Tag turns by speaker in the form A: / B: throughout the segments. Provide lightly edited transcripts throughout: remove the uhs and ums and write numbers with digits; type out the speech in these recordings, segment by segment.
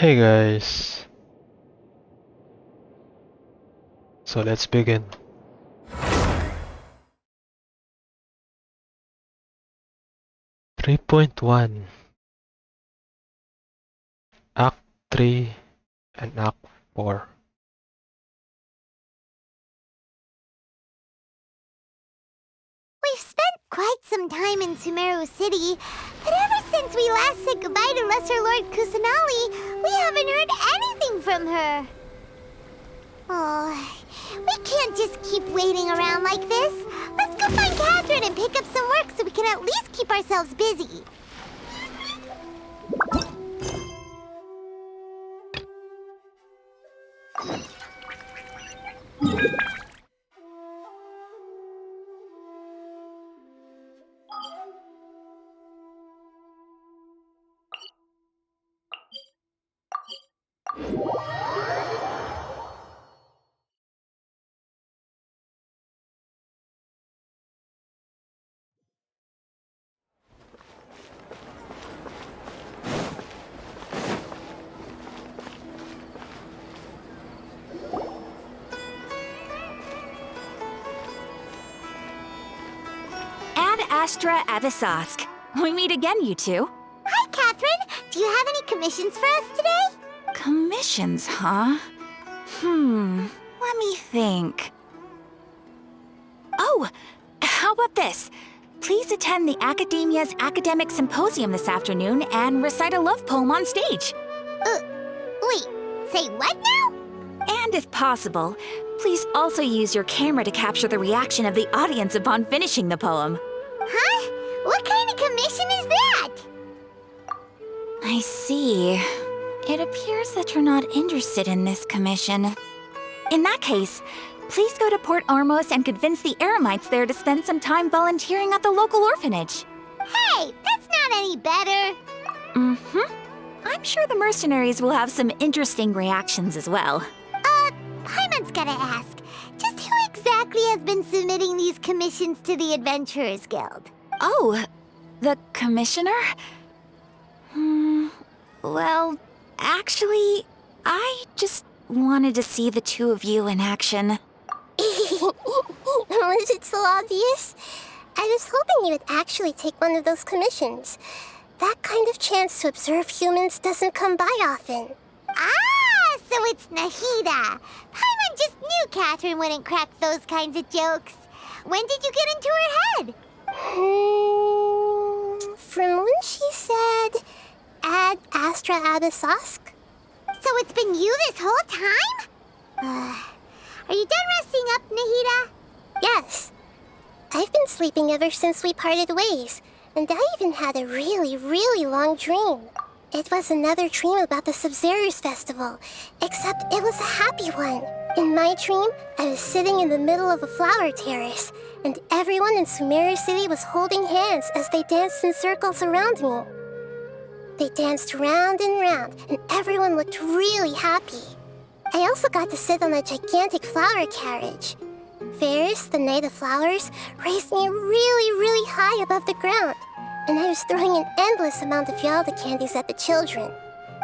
A: Hey guys, so let's begin. Three point one, Act 3 and Act 4.
B: We've spent quite some time in Sumeru City, but ever since we last said goodbye to Lesser Lord Kusanali, we haven't heard anything from her. Oh, we can't just keep waiting around like this. Let's go find Catherine and pick up some work so we can at least keep ourselves busy.
C: Ad Astra Abyssosque. We meet again, you two.
B: Hi, Catherine. Do you have any commissions for us today?
C: Commissions, huh? Let me think. Oh, how about this? Please attend the Academia's Academic Symposium this afternoon and recite a love poem on stage.
B: Wait, say what now?
C: And if possible, please also use your camera to capture the reaction of the audience upon finishing the poem.
B: Huh? What kind of commission is that?
C: I see. It appears that you're not interested in this commission. In that case, please go to Port Ormos and convince the Eremites there to spend some time volunteering at the local orphanage.
B: Hey, that's not any better.
C: I'm sure the mercenaries will have some interesting reactions as well.
B: Paimon's gotta ask, just who exactly has been submitting these commissions to the Adventurers Guild?
C: Oh, the commissioner? Well, actually, I just wanted to see the two of you in action.
D: Was it so obvious? I was hoping you would actually take one of those commissions. That kind of chance to observe humans doesn't come by often.
B: Ah, so it's NAHIDA. Paimon just knew Catherine wouldn't crack those kinds of jokes. When did you get into her head?
D: From when she said, Ad Astra Abyssosque?
B: So it's been you this whole time? Are you done resting up, NAHIDA?
D: Yes. I've been sleeping ever since we parted ways, and I even had a really long dream. It was another dream about the Sub-Zerus Festival, except it was a happy one. In my dream, I was sitting in the middle of a flower terrace, and everyone in Sumeru City was holding hands as they danced in circles around me. They danced round and round, and everyone looked really happy. I also got to sit on a gigantic flower carriage. Ferris, the Knight of Flowers, raised me really high above the ground, and I was throwing an endless amount of Yalda candies at the children.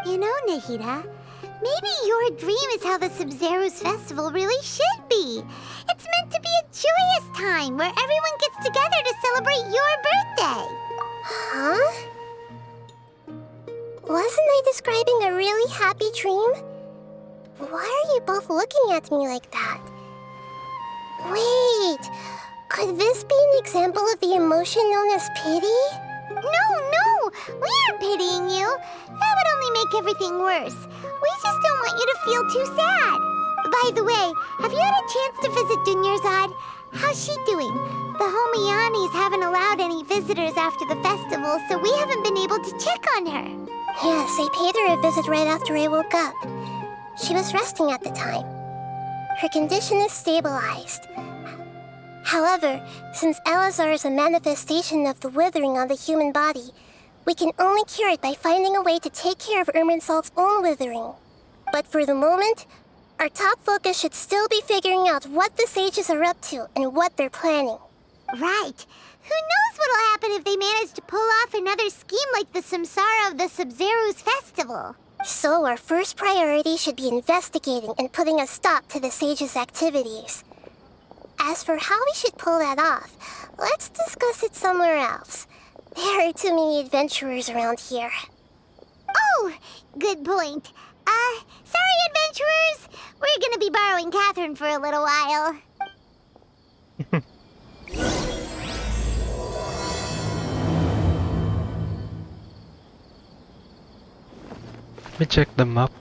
B: You know, NAHIDA, maybe your dream is how the Sub-Zerus Festival really should be. It's meant to be a joyous time where everyone gets together to celebrate your birthday.
D: Huh? Wasn't I describing a really happy dream? Why are you both looking at me like that? Wait, could this be an example of the emotion known as pity?
B: No, we aren't pitying you. That would only make everything worse. We just don't want you to feel too sad. By the way, have you had a chance to visit Dunyarzad? How's she doing? The Homianis haven't allowed any visitors after the festival, so we haven't been able to check on her.
D: Yes, I paid her a visit right after I woke up. She was resting at the time. Her condition is stabilized. However, since Elazar is a manifestation of the withering on the human body, we can only cure it by finding a way to take care of Irminsol's own withering. But for the moment, our top focus should still be figuring out what the sages are up to and what they're planning.
B: Right. Who knows what'll happen if they manage to pull off another scheme like the Samsara of the Sub-Zerus Festival?
D: So our first priority should be investigating and putting a stop to the sage's activities. As for how we should pull that off, let's discuss it somewhere else. There are too many adventurers around here.
B: Oh, good point. Sorry, adventurers. We're gonna be borrowing Catherine for a little while.
A: Let me check the map.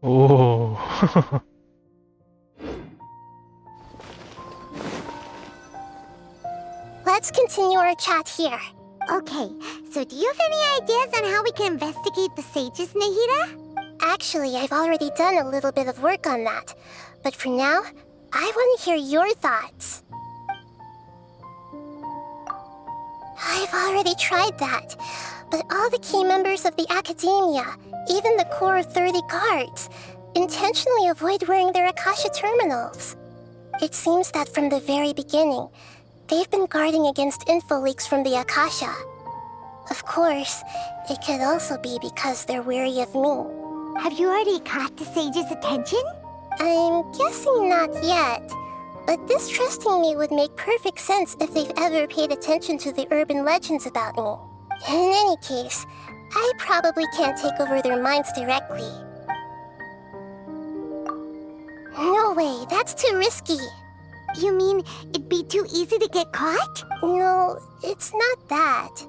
A: Oh.
D: Let's continue our chat here.
B: Okay, so do you have any ideas on how we can investigate the sages, Nahida?
D: Actually, I've already done a little bit of work on that. But for now, I want to hear your thoughts. I've already tried that, but all the key members of the Academia, even the core of 30 guards, intentionally avoid wearing their Akasha terminals. It seems that from the very beginning, they've been guarding against info leaks from the Akasha. Of course, it could also be because they're wary of me.
B: Have you already caught the sage's attention?
D: I'm guessing not yet, but distrusting me would make perfect sense if they've ever paid attention to the urban legends about me. In any case, I probably can't take over their minds directly. No way, that's too risky.
B: You mean it'd be too easy to get caught?
D: No, it's not that.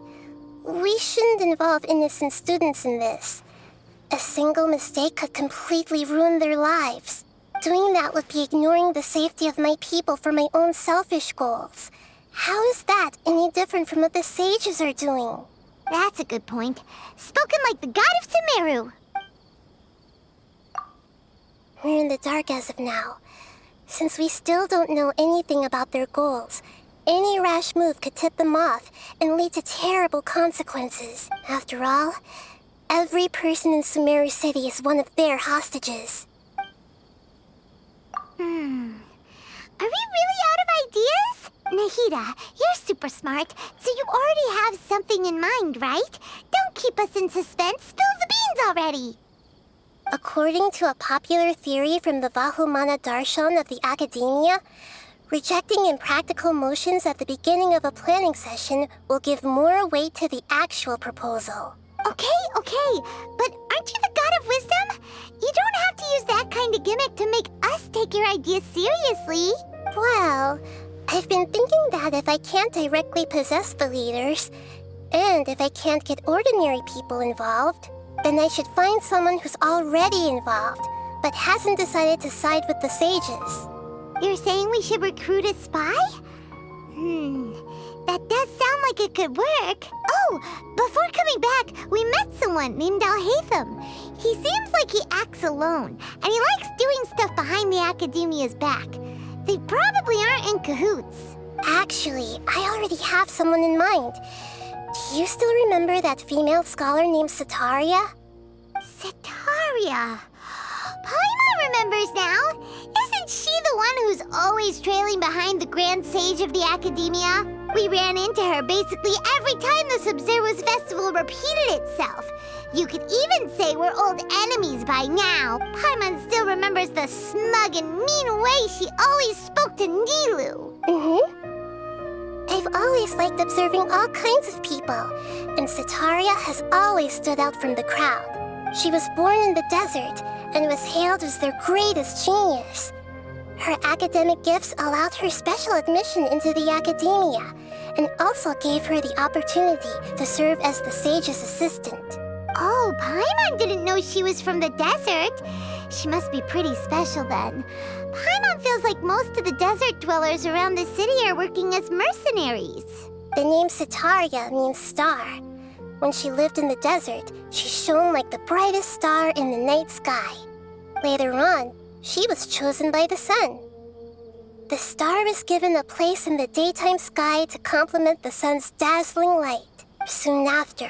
D: We shouldn't involve innocent students in this. A single mistake could completely ruin their lives. Doing that would be ignoring the safety of my people for my own selfish goals. How is that any different from what the sages are doing?
B: That's a good point. Spoken like the god of Sumeru.
D: We're in the dark as of now. Since we still don't know anything about their goals, any rash move could tip them off and lead to terrible consequences. After all, every person in Sumeru City is one of their hostages.
B: Are we really out of ideas? Nahida, you're super smart, so you already have something in mind, right? Don't keep us in suspense. Spill the beans already.
D: According to a popular theory from the Vahumana Darshan of the Academia, rejecting impractical motions at the beginning of a planning session will give more weight to the actual proposal.
B: Okay, but aren't you the god of wisdom? You don't have to use that kind of gimmick to make us take your ideas seriously.
D: Well, I've been thinking that if I can't directly possess the leaders, and if I can't get ordinary people involved, then I should find someone who's already involved, but hasn't decided to side with the sages.
B: You're saying we should recruit a spy? That does sound like it could work. Oh, before coming back, we met someone named Alhaitham. He seems like he acts alone, and he likes doing stuff behind the Academia's back. They probably aren't in cahoots.
D: Actually, I already have someone in mind. Do you still remember that female scholar named Sataria?
B: Sataria. Paimon remembers now. Isn't she the one who's always trailing behind the Grand Sage of the Academia? We ran into her basically every time the Sumeru Festival repeated itself. You could even say we're old enemies by now. Paimon still remembers the smug and mean way she always spoke to Nilu.
D: I've always liked observing all kinds of people, and Sataria has always stood out from the crowd. She was born in the desert and was hailed as their greatest genius. Her academic gifts allowed her special admission into the Academia, and also gave her the opportunity to serve as the sage's assistant.
B: Oh, Paimon didn't know she was from the desert. She must be pretty special then. Paimon feels like most of the desert dwellers around the city are working as mercenaries.
D: The name Sataria means star. When she lived in the desert, she shone like the brightest star in the night sky. Later on, she was chosen by the sun. The star was given a place in the daytime sky to complement the sun's dazzling light. Soon after,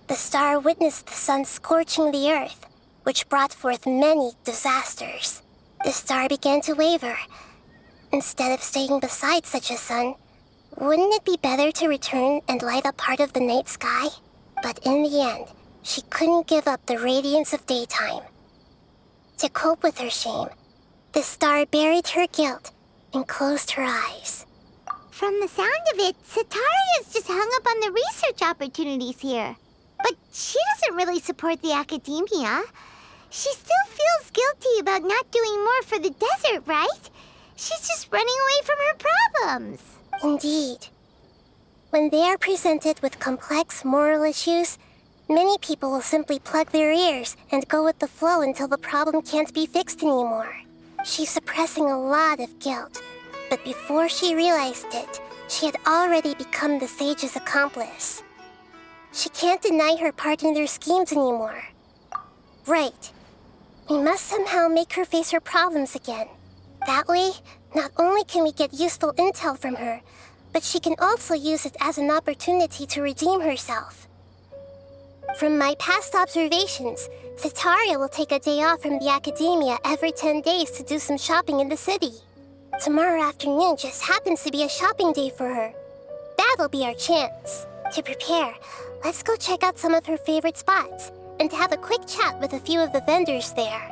D: the star witnessed the sun scorching the earth, which brought forth many disasters. The star began to waver. Instead of staying beside such a sun, Wouldn't it be better to return and light up part of the night sky? But in the end, she couldn't give up the radiance of daytime. To cope with her shame, the star buried her guilt and closed her eyes.
B: From the sound of it, Sataria's just hung up on the research opportunities here. But she doesn't really support the academia. She still feels guilty about not doing more for the desert, right? She's just running away from her problems.
D: Indeed. When they are presented with complex moral issues, many people will simply plug their ears and go with the flow until the problem can't be fixed anymore. She's suppressing a lot of guilt, but before she realized it, she had already become the sage's accomplice. She can't deny her part in their schemes anymore. Right. We must somehow make her face her problems again. That way, not only can we get useful intel from her, but she can also use it as an opportunity to redeem herself. From my past observations, Sataria will take a day off from the academia every 10 days to do some shopping in the city. Tomorrow afternoon just happens to be a shopping day for her. That'll be our chance. To prepare, let's go check out some of her favorite spots and have a quick chat with a few of the vendors there.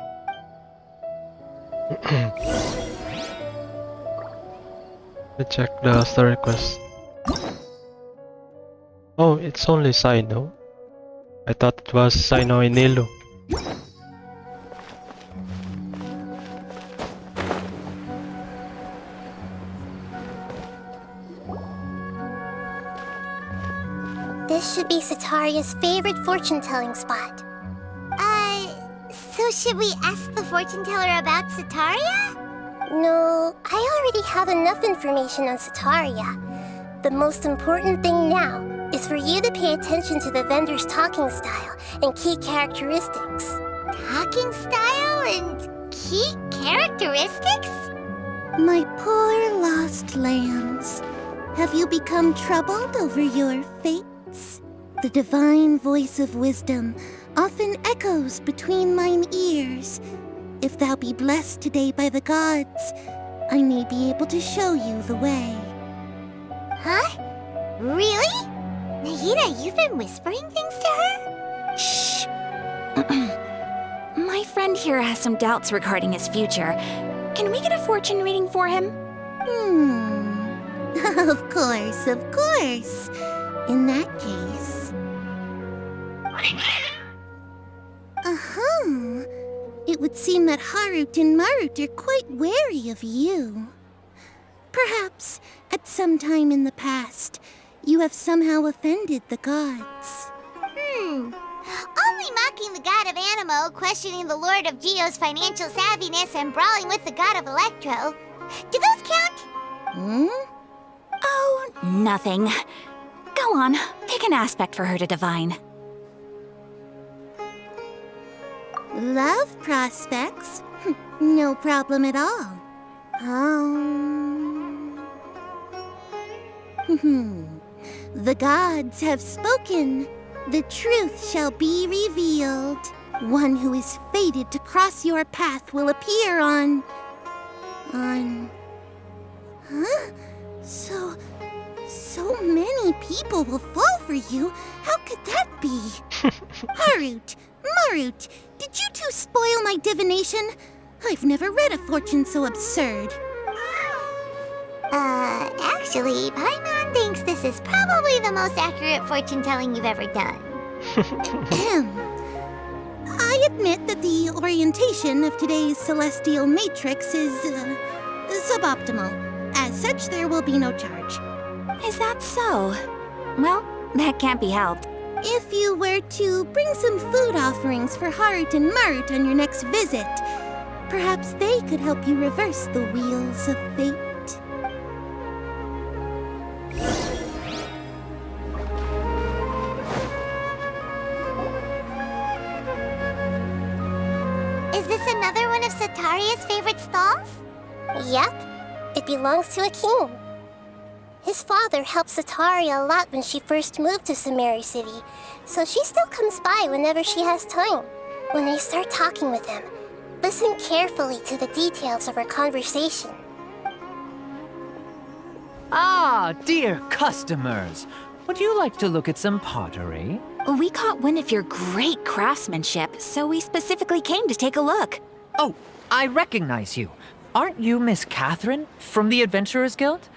A: Let's check the story quest. Oh, it's only Sino. I thought it was Sino and Nilo.
D: This should be Sataria's favorite fortune-telling spot.
B: So should we ask the fortune teller about Sataria?
D: No, I already have enough information on Sataria. The most important thing now is for you to pay attention to the vendor's talking style and key characteristics.
B: Talking style and key characteristics?
E: My poor lost lambs, have you become troubled over your fates? The divine voice of wisdom often echoes between mine ears. If thou be blessed today by the gods, I may be able to show you the way.
B: Huh? Really? Nahida, you've been whispering things to her?
C: Shh! My friend here has some doubts regarding his future. Can we get a fortune reading for him?
E: Of course, of course. In that case... It would seem that Harut and Marut are quite wary of you. Perhaps, at some time in the past, you have somehow offended the gods.
B: Only mocking the god of Animo, questioning the lord of Geo's financial savviness, and brawling with the god of Electro. Do those count?
C: Oh, nothing. Go on, pick an aspect for her to divine.
E: Love prospects? No problem at all. The gods have spoken. The truth shall be revealed. One who is fated to cross your path will appear on... Huh? So many people will fall for you. How could that be? Harut, Marut, did you two spoil my divination? I've never read a fortune so absurd.
B: Actually, Paimon thinks this is probably the most accurate fortune-telling you've ever done.
E: I admit that the orientation of today's celestial matrix is suboptimal. As such, there will be no charge.
C: Is that so? Well, that can't be helped.
E: If you were to bring some food offerings for Harut and Marut on your next visit, perhaps they could help you reverse the wheels of fate.
B: Is this another one of Sataria's favorite stalls?
D: Yep, it belongs to a king. His father helped Sataria a lot when she first moved to Sumeru City, so she still comes by whenever she has time. When I start talking with him, listen carefully to the details of our conversation.
F: Ah, dear customers. Would you like to look at some pottery?
C: We caught wind of your great craftsmanship, so we specifically came to take a look.
F: Oh, I recognize you. Aren't you Miss Catherine from the Adventurers Guild?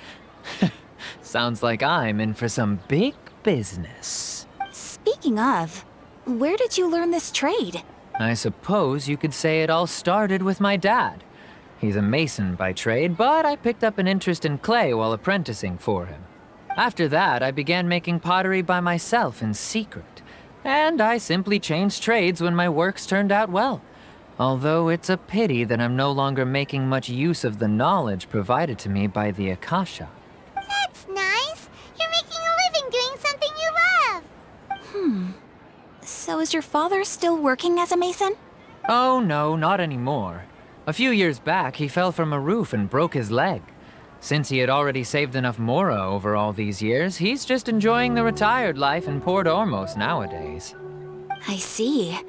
F: Sounds like I'm in for some big business.
C: Speaking of, where did you learn this trade?
F: I suppose you could say it all started with my dad. He's a mason by trade, but I picked up an interest in clay while apprenticing for him. After that, I began making pottery by myself in secret. And I simply changed trades when my works turned out well. Although it's a pity that I'm no longer making much use of the knowledge provided to me by the Akasha.
B: That's nice. You're making a living doing something you love.
C: So is your father still working as a mason?
F: Oh no, not anymore. A few years back, he fell from a roof and broke his leg. Since he had already saved enough mora over all these years, he's just enjoying the retired life in Port Ormos nowadays.
C: I see.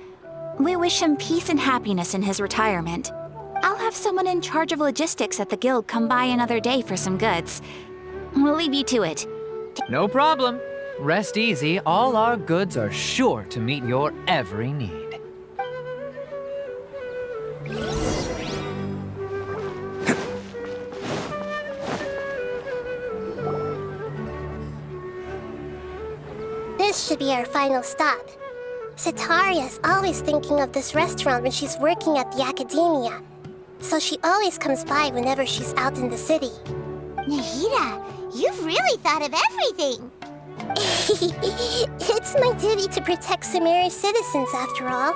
C: We wish him peace and happiness in his retirement. I'll have someone in charge of logistics at the guild come by another day for some goods. We'll leave you to it.
F: No problem. Rest easy, all our goods are sure to meet your every need.
D: This should be our final stop. Sitaria's always thinking of this restaurant when she's working at the academia. So she always comes by whenever she's out in the city.
B: Nahida, you've really thought of everything.
D: It's my duty to protect Sumeru's citizens, after all.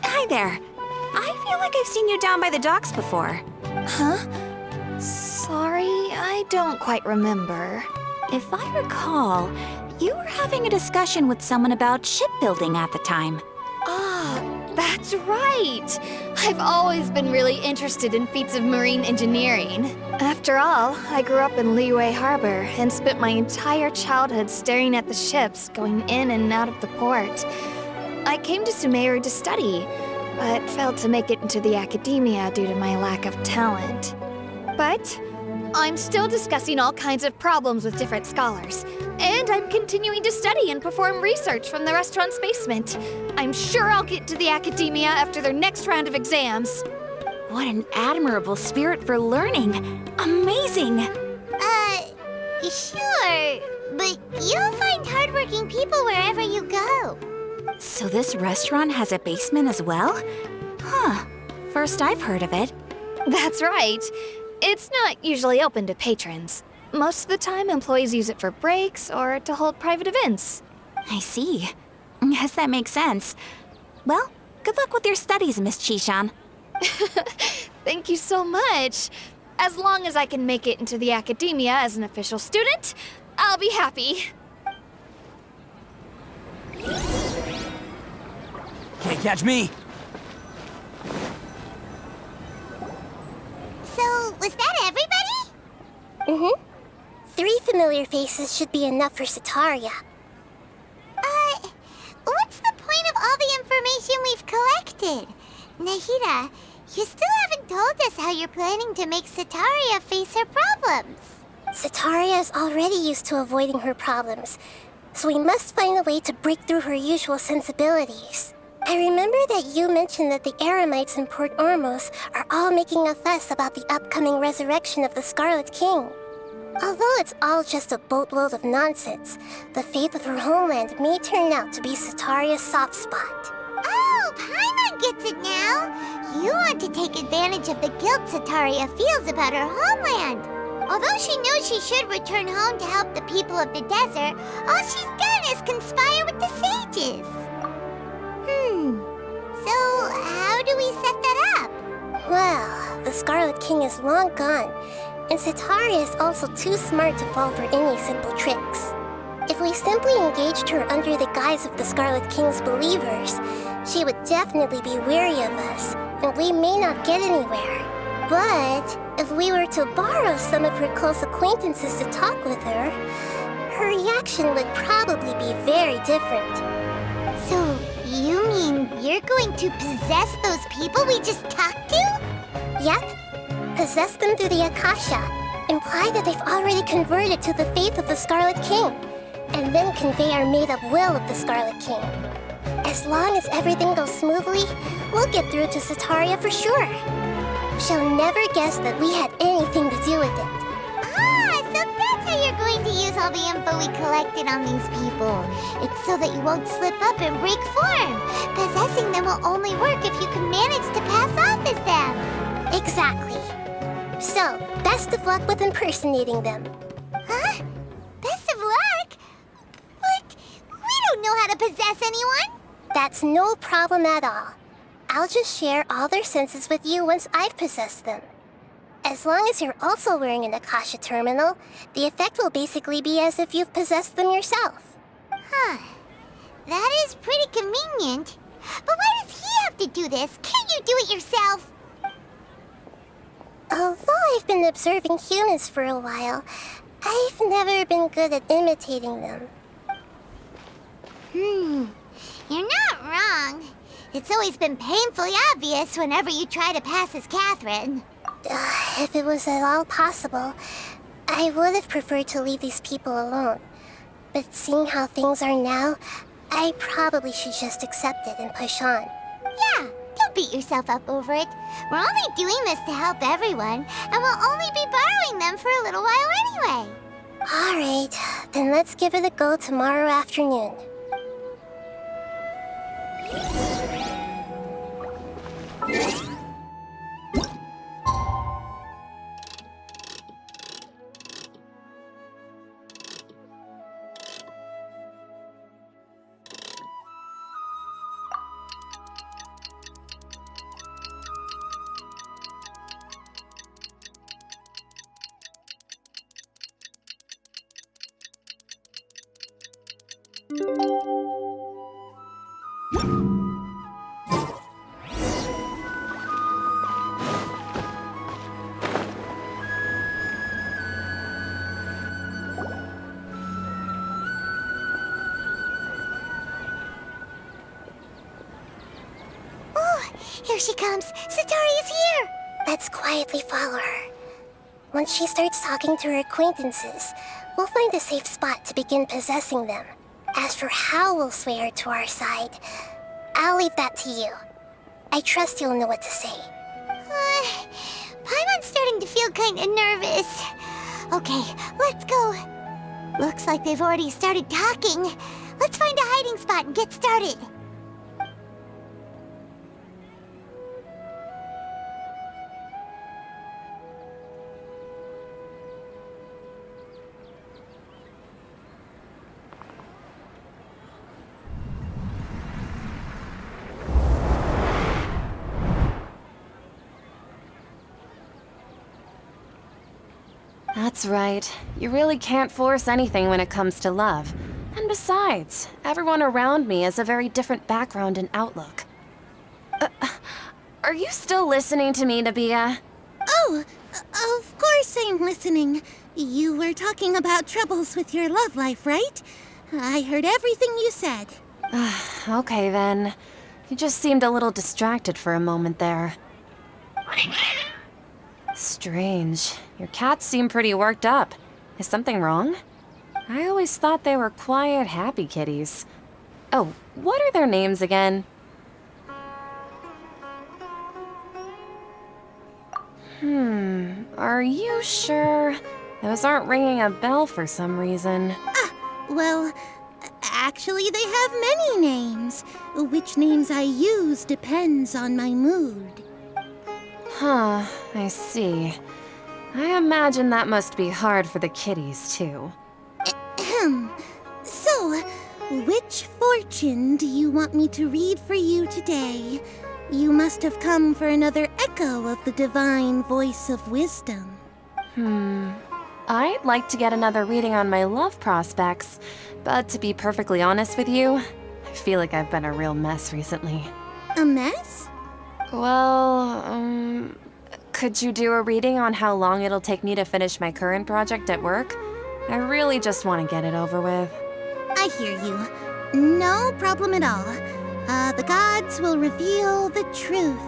C: Hi there. I feel like I've seen you down by the docks before.
G: Huh? Sorry, I don't quite remember.
C: If I recall, you were having a discussion with someone about shipbuilding at the time.
G: Ah, that's right! I've always been really interested in feats of marine engineering. After all, I grew up in Liyue Harbor and spent my entire childhood staring at the ships going in and out of the port. I came to Sumeru to study, but failed to make it into the academia due to my lack of talent. But I'm still discussing all kinds of problems with different scholars, and I'm continuing to study and perform research from the restaurant's basement. I'm sure I'll get to the academia after their next round of exams.
C: What an admirable spirit for learning. Amazing!
B: Sure, but you'll find hardworking people wherever you go.
C: So this restaurant has a basement as well? Huh. First I've heard of it.
G: That's right. It's not usually open to patrons. Most of the time, employees use it for breaks or to hold private events.
C: I see. Yes, that makes sense. Well, good luck with your studies, Miss Chishan.
G: Thank you so much. As long as I can make it into the academia as an official student, I'll be happy.
H: Can't catch me!
B: So, was that everybody?
D: Mm-hmm. 3 familiar faces should be enough for Sitaria.
B: What's the point of all the information we've collected? Nahida, you still haven't told us how you're planning to make Sitaria face her problems.
D: Sitaria is already used to avoiding her problems, so we must find a way to break through her usual sensibilities. I remember that you mentioned that the Eremites in Port Ormos are all making a fuss about the upcoming resurrection of the Scarlet King. Although it's all just a boatload of nonsense, the fate of her homeland may turn out to be Sitaria's soft spot.
B: Oh, Paimon gets it now. You want to take advantage of the guilt Sitaria feels about her homeland. Although she knows she should return home to help the people of the desert, all she's done is conspire with the sages. So, how do we set that up?
D: Well, the Scarlet King is long gone, and Sitaria is also too smart to fall for any simple tricks. If we simply engaged her under the guise of the Scarlet King's believers, she would definitely be wary of us, and we may not get anywhere. But if we were to borrow some of her close acquaintances to talk with her, her reaction would probably be very different.
B: So, you mean you're going to possess those people we just talked to?
D: Yep. possess them through the Akasha, imply that they've already converted to the faith of the Scarlet King, and then convey our made-up will of the Scarlet King. As long as everything goes smoothly, we'll get through to Sataria for sure. She'll never guess that we had anything to do with it.
B: Ah, so that's how you're going to use all the info we collected on these people. It's so that you won't slip up and break form. Possessing them will only work if you can manage to pass off as them.
D: Exactly. So, best of luck with impersonating them.
B: Huh? Best of luck? But we don't know how to possess anyone.
D: That's no problem at all. I'll just share all their senses with you once I've possessed them. As long as you're also wearing an Akasha terminal, the effect will basically be as if you've possessed them yourself.
B: Huh. That is pretty convenient. But why does he have to do this? Can't you do it yourself?
D: Although I've been observing humans for a while, I've never been good at imitating them.
B: You're not wrong. It's always been painfully obvious whenever you try to pass as Catherine.
D: If it was at all possible, I would have preferred to leave these people alone. But seeing how things are now, I probably should just accept it and push on.
B: Yeah, don't beat yourself up over it. We're only doing this to help everyone, and we'll only be borrowing them for a little while anyway.
D: Alright, then let's give it a go tomorrow afternoon.
B: Here she comes. Satari is here.
D: Let's quietly follow her. Once she starts talking to her acquaintances, we'll find a safe spot to begin possessing them. As for how we'll sway her to our side, I'll leave that to you. I trust you'll know what to say.
B: Paimon's starting to feel kind of nervous. Okay, let's go. Looks like they've already started talking. Let's find a hiding spot and get started.
H: That's right. You really can't force anything when it comes to love. And besides, everyone around me has a very different background and outlook. Are you still listening to me, Nabia?
E: Oh, of course I'm listening. You were talking about troubles with your love life, right? I heard everything you said.
H: Okay then. You just seemed a little distracted for a moment there. Strange. Your cats seem pretty worked up. Is something wrong? I always thought they were quiet, happy kitties. Oh, what are their names again? Are you sure? Those aren't ringing a bell for some reason.
E: Well, actually they have many names. Which names I use depends on my mood.
H: Huh, I see. I imagine that must be hard for the kitties, too.
E: So, which fortune do you want me to read for you today? You must have come for another echo of the divine voice of wisdom.
H: I'd like to get another reading on my love prospects, but to be perfectly honest with you, I feel like I've been a real mess recently.
E: A mess?
H: Well, could you do a reading on how long it'll take me to finish my current project at work? I really just want to get it over with.
E: I hear you. No problem at all. The gods will reveal the truth.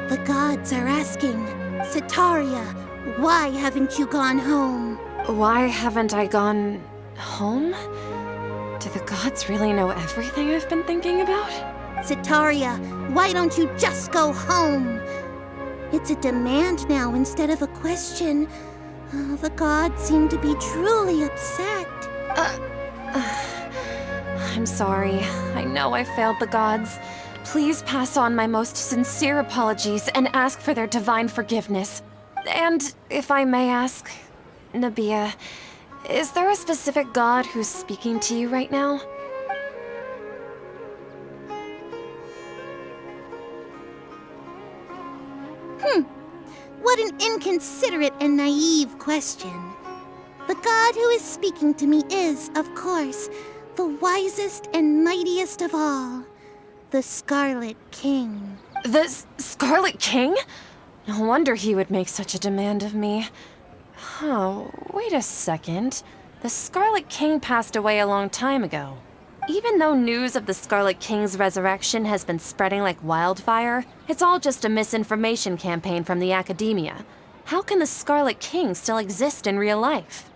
E: The gods are asking, Setaria, why haven't you gone home?
H: Why haven't I gone home? Do the gods really know everything I've been thinking about?
E: Setaria, why don't you just go home? It's a demand now instead of a question. The gods seem to be truly upset.
H: I'm sorry. I know I failed the gods. Please pass on my most sincere apologies and ask for their divine forgiveness. And if I may ask, Nabia, is there a specific god who's speaking to you right now?
E: What an inconsiderate and naive question. The god who is speaking to me is, of course, the wisest and mightiest of all, the Scarlet King.
H: The Scarlet King? No wonder he would make such a demand of me. Oh, wait a second. The Scarlet King passed away a long time ago. Even though news of the Scarlet King's resurrection has been spreading like wildfire, it's all just a misinformation campaign from the academia. How can the Scarlet King still exist in real life?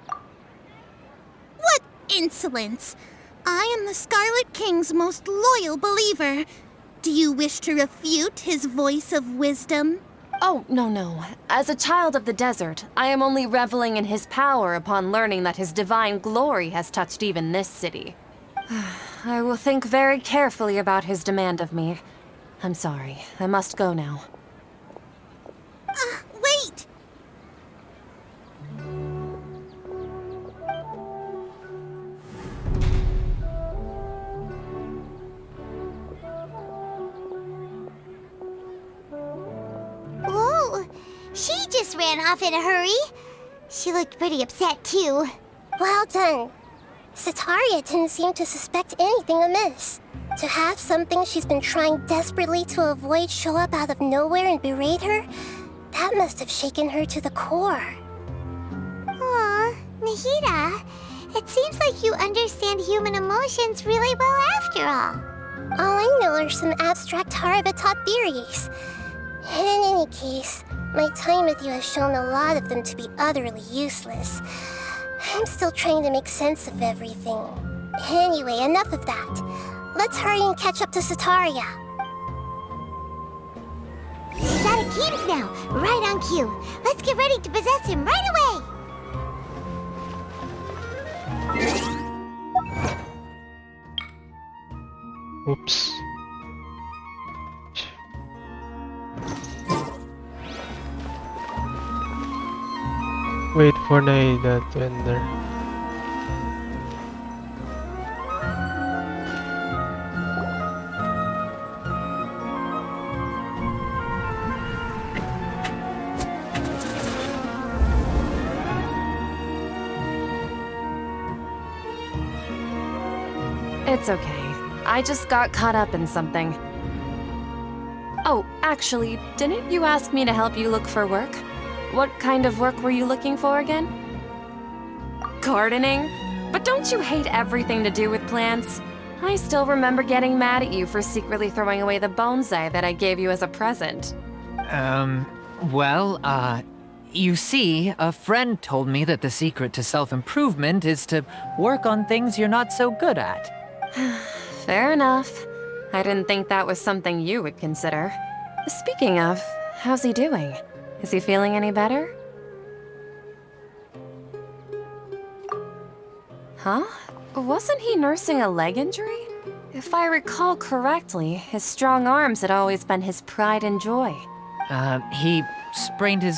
E: What insolence! I am the Scarlet King's most loyal believer. Do you wish to refute his voice of wisdom?
H: Oh, no. As a child of the desert, I am only reveling in his power upon learning that his divine glory has touched even this city. I will think very carefully about his demand of me. I'm sorry. I must go now.
E: Wait!
B: Whoa! She just ran off in a hurry. She looked pretty upset, too.
D: Well done. Setaria didn't seem to suspect anything amiss. To have something she's been trying desperately to avoid show up out of nowhere and berate her, that must have shaken her to the core.
B: Aw, Nahida, it seems like you understand human emotions really well after all.
D: All I know are some abstract Harava-taught theories. In any case, my time with you has shown a lot of them to be utterly useless. I'm still trying to make sense of everything. Anyway, enough of that. Let's hurry and catch up to Setaria.
B: He's out of games now, right on cue. Let's get ready to possess him right away!
A: Oops. Wait for NAHIDA to enter.
H: It's okay. I just got caught up in something. Oh, actually, didn't you ask me to help you look for work? What kind of work were you looking for again? Gardening? But don't you hate everything to do with plants? I still remember getting mad at you for secretly throwing away the bonsai that I gave you as a present.
F: You see, a friend told me that the secret to self-improvement is to work on things you're not so good at.
H: Fair enough. I didn't think that was something you would consider. Speaking of, how's he doing? Is he feeling any better? Huh? Wasn't he nursing a leg injury? If I recall correctly, his strong arms had always been his pride and joy.
F: He sprained his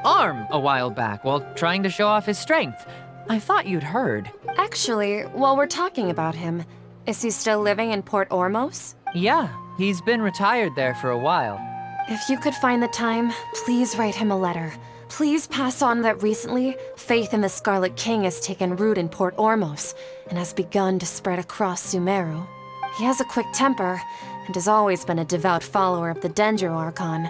F: arm a while back while trying to show off his strength. I thought you'd heard.
H: Actually, while we're talking about him, is he still living in Port Ormos?
F: Yeah, he's been retired there for a while.
H: If you could find the time, please write him a letter. Please pass on that recently, faith in the Scarlet King has taken root in Port Ormos and has begun to spread across Sumeru. He has a quick temper and has always been a devout follower of the Sumeru Archon.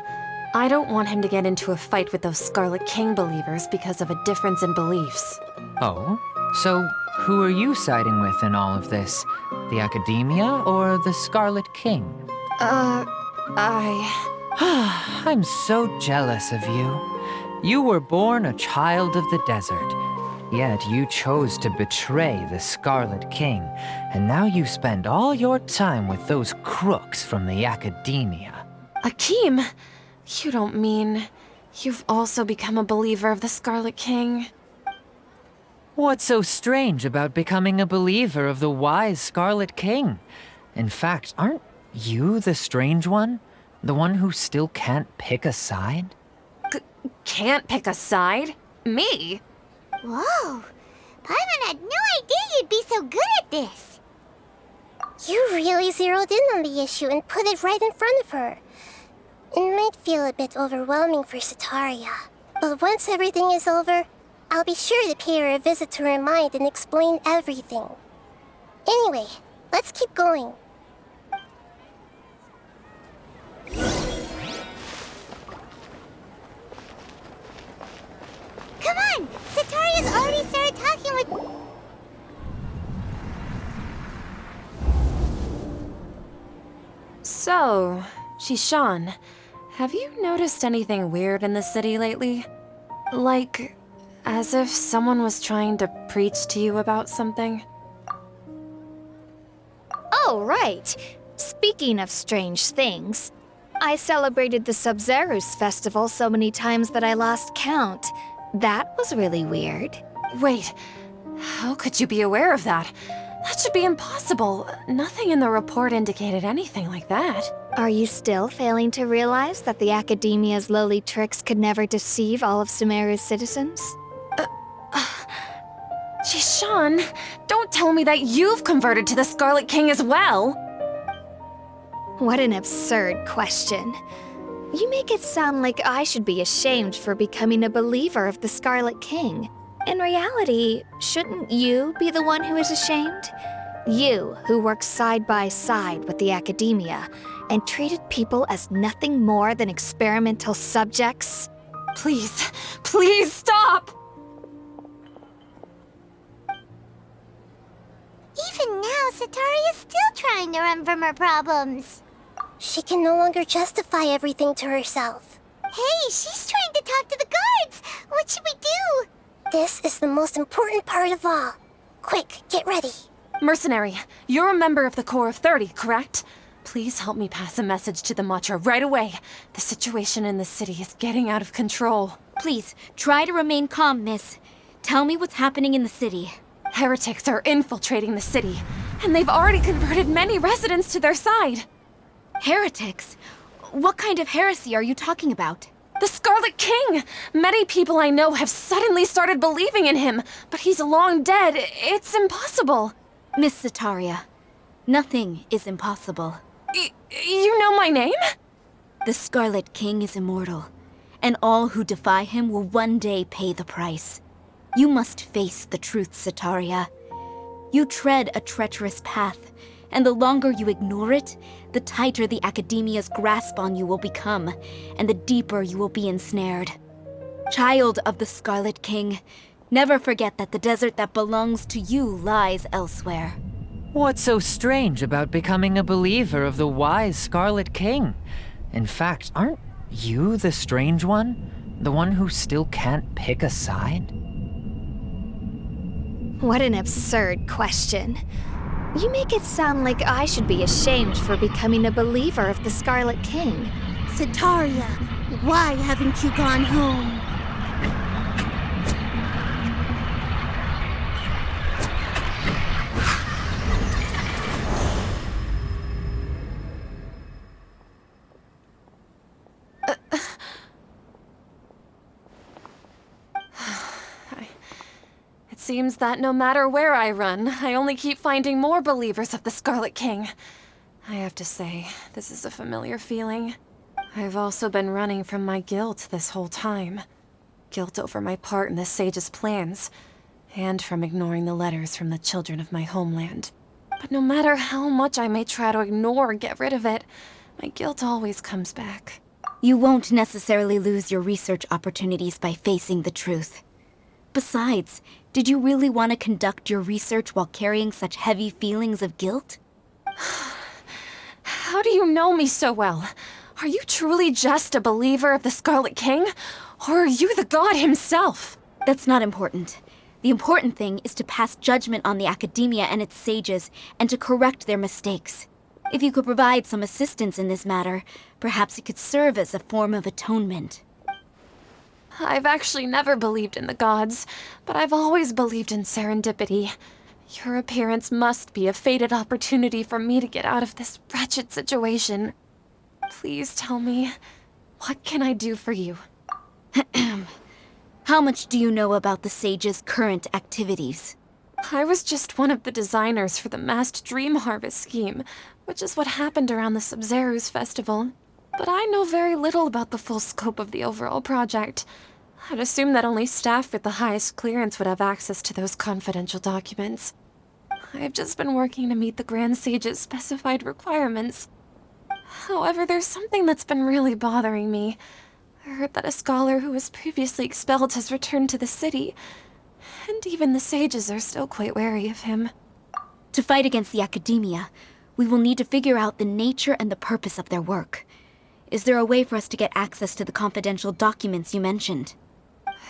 H: I don't want him to get into a fight with those Scarlet King believers because of a difference in beliefs.
F: Oh? So, who are you siding with in all of this? The Academia or the Scarlet King? I'm so jealous of you. You were born a child of the desert, yet you chose to betray the Scarlet King, and now you spend all your time with those crooks from the academia.
H: Akeem, you don't mean you've also become a believer of the Scarlet King?
F: What's so strange about becoming a believer of the wise Scarlet King? In fact, aren't you the strange one? The one who still can't pick a side?
H: Can't pick a side? Me?
B: Whoa! Paimon had no idea you'd be so good at this!
D: You really zeroed in on the issue and put it right in front of her. It might feel a bit overwhelming for Sataria, but once everything is over, I'll be sure to pay her a visit to her mind and explain everything. Anyway, let's keep going.
B: Come on! Sataria's already started talking with...
H: So, Shishan, have you noticed anything weird in the city lately? Like, as if someone was trying to preach to you about something?
G: Oh, right. Speaking of strange things, I celebrated the Sub-Zerus festival so many times that I lost count. That was really weird.
H: Wait, how could you be aware of that? That should be impossible. Nothing in the report indicated anything like that.
G: Are you still failing to realize that the Academia's lowly tricks could never deceive all of Sumeru's citizens?
H: Shishan, don't tell me that you've converted to the Scarlet King as well!
G: What an absurd question. You make it sound like I should be ashamed for becoming a believer of the Scarlet King. In reality, shouldn't you be the one who is ashamed? You, who worked side by side with the Academia and treated people as nothing more than experimental subjects?
H: Please, please stop!
B: Even now, Sataria's still trying to run from her problems.
D: She can no longer justify everything to herself.
B: Hey, she's trying to talk to the guards! What should we do?
D: This is the most important part of all. Quick, get ready.
H: Mercenary, you're a member of the Corps of 30, correct? Please help me pass a message to the Matcha right away. The situation in the city is getting out of control.
I: Please, try to remain calm, miss. Tell me what's happening in the city.
H: Heretics are infiltrating the city, and they've already converted many residents to their side.
I: Heretics? What kind of heresy are you talking about?
H: The Scarlet King! Many people I know have suddenly started believing in him, but he's long dead. It's impossible.
I: Miss Sataria, nothing is impossible.
H: You know my name?
I: The Scarlet King is immortal, and all who defy him will one day pay the price. You must face the truth, Sataria. You tread a treacherous path, and the longer you ignore it, the tighter the Academia's grasp on you will become, and the deeper you will be ensnared. Child of the Scarlet King, never forget that the desert that belongs to you lies elsewhere.
F: What's so strange about becoming a believer of the wise Scarlet King? In fact, aren't you the strange one? The one who still can't pick a side?
G: What an absurd question. You make it sound like I should be ashamed for becoming a believer of the Scarlet King.
E: Sataria, why haven't you gone home?
H: It seems that no matter where I run, I only keep finding more believers of the Scarlet King. I have to say, this is a familiar feeling. I've also been running from my guilt this whole time. Guilt over my part in the Sage's plans, and from ignoring the letters from the children of my homeland. But no matter how much I may try to ignore or get rid of it, my guilt always comes back.
I: You won't necessarily lose your research opportunities by facing the truth. Besides, did you really want to conduct your research while carrying such heavy feelings of guilt?
H: How do you know me so well? Are you truly just a believer of the Scarlet King? Or are you the god himself?
I: That's not important. The important thing is to pass judgment on the academia and its sages, and to correct their mistakes. If you could provide some assistance in this matter, perhaps it could serve as a form of atonement.
H: I've actually never believed in the gods, but I've always believed in serendipity. Your appearance must be a fated opportunity for me to get out of this wretched situation. Please tell me, what can I do for you?
I: How much do you know about the sage's current activities?
H: I was just one of the designers for the masked dream harvest scheme, which is what happened around the Sumeru festival. But I know very little about the full scope of the overall project. I'd assume that only staff with the highest clearance would have access to those confidential documents. I've just been working to meet the Grand Sage's specified requirements. However, there's something that's been really bothering me. I heard that a scholar who was previously expelled has returned to the city, and even the sages are still quite wary of him.
I: To fight against the academia, we will need to figure out the nature and the purpose of their work. Is there a way for us to get access to the confidential documents you mentioned?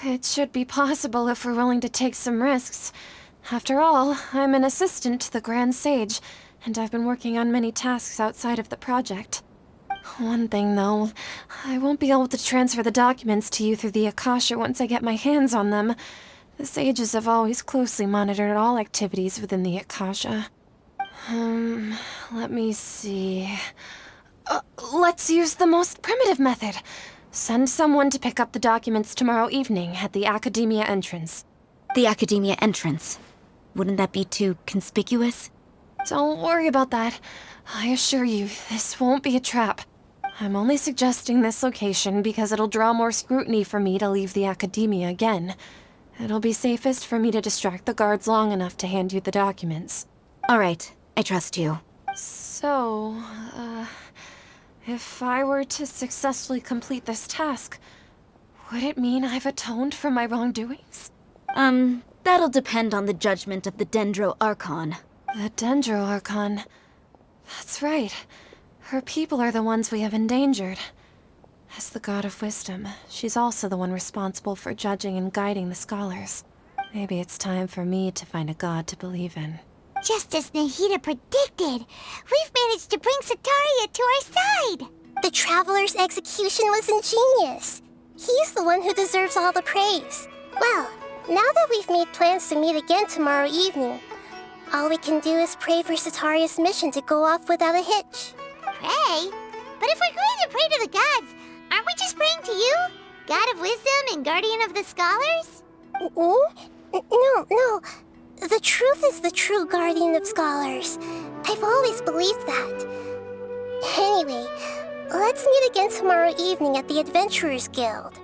H: It should be possible if we're willing to take some risks. After all, I'm an assistant to the Grand Sage, and I've been working on many tasks outside of the project. One thing, though, I won't be able to transfer the documents to you through the Akasha once I get my hands on them. The sages have always closely monitored all activities within the Akasha. Let me see... let's use the most primitive method. Send someone to pick up the documents tomorrow evening at the Academia entrance.
I: The Academia entrance. Wouldn't that be too conspicuous?
H: Don't worry about that. I assure you, this won't be a trap. I'm only suggesting this location because it'll draw more scrutiny for me to leave the Academia again. It'll be safest for me to distract the guards long enough to hand you the documents.
I: All right, I trust you.
H: So, if I were to successfully complete this task, would it mean I've atoned for my wrongdoings?
I: That'll depend on the judgment of the Dendro Archon.
H: The Dendro Archon. That's right. Her people are the ones we have endangered. As the God of Wisdom, she's also the one responsible for judging and guiding the scholars. Maybe it's time for me to find a god to believe in.
B: Just as Nahida predicted, we've managed to bring Sataria to our side.
D: The Traveler's execution was ingenious. He's the one who deserves all the praise. Well, now that we've made plans to meet again tomorrow evening, all we can do is pray for Sataria's mission to go off without a hitch.
B: Pray? But if we're going to pray to the gods, aren't we just praying to you? God of Wisdom and Guardian of the Scholars?
D: No. The truth is the true Guardian of Scholars. I've always believed that. Anyway, let's meet again tomorrow evening at the Adventurers Guild.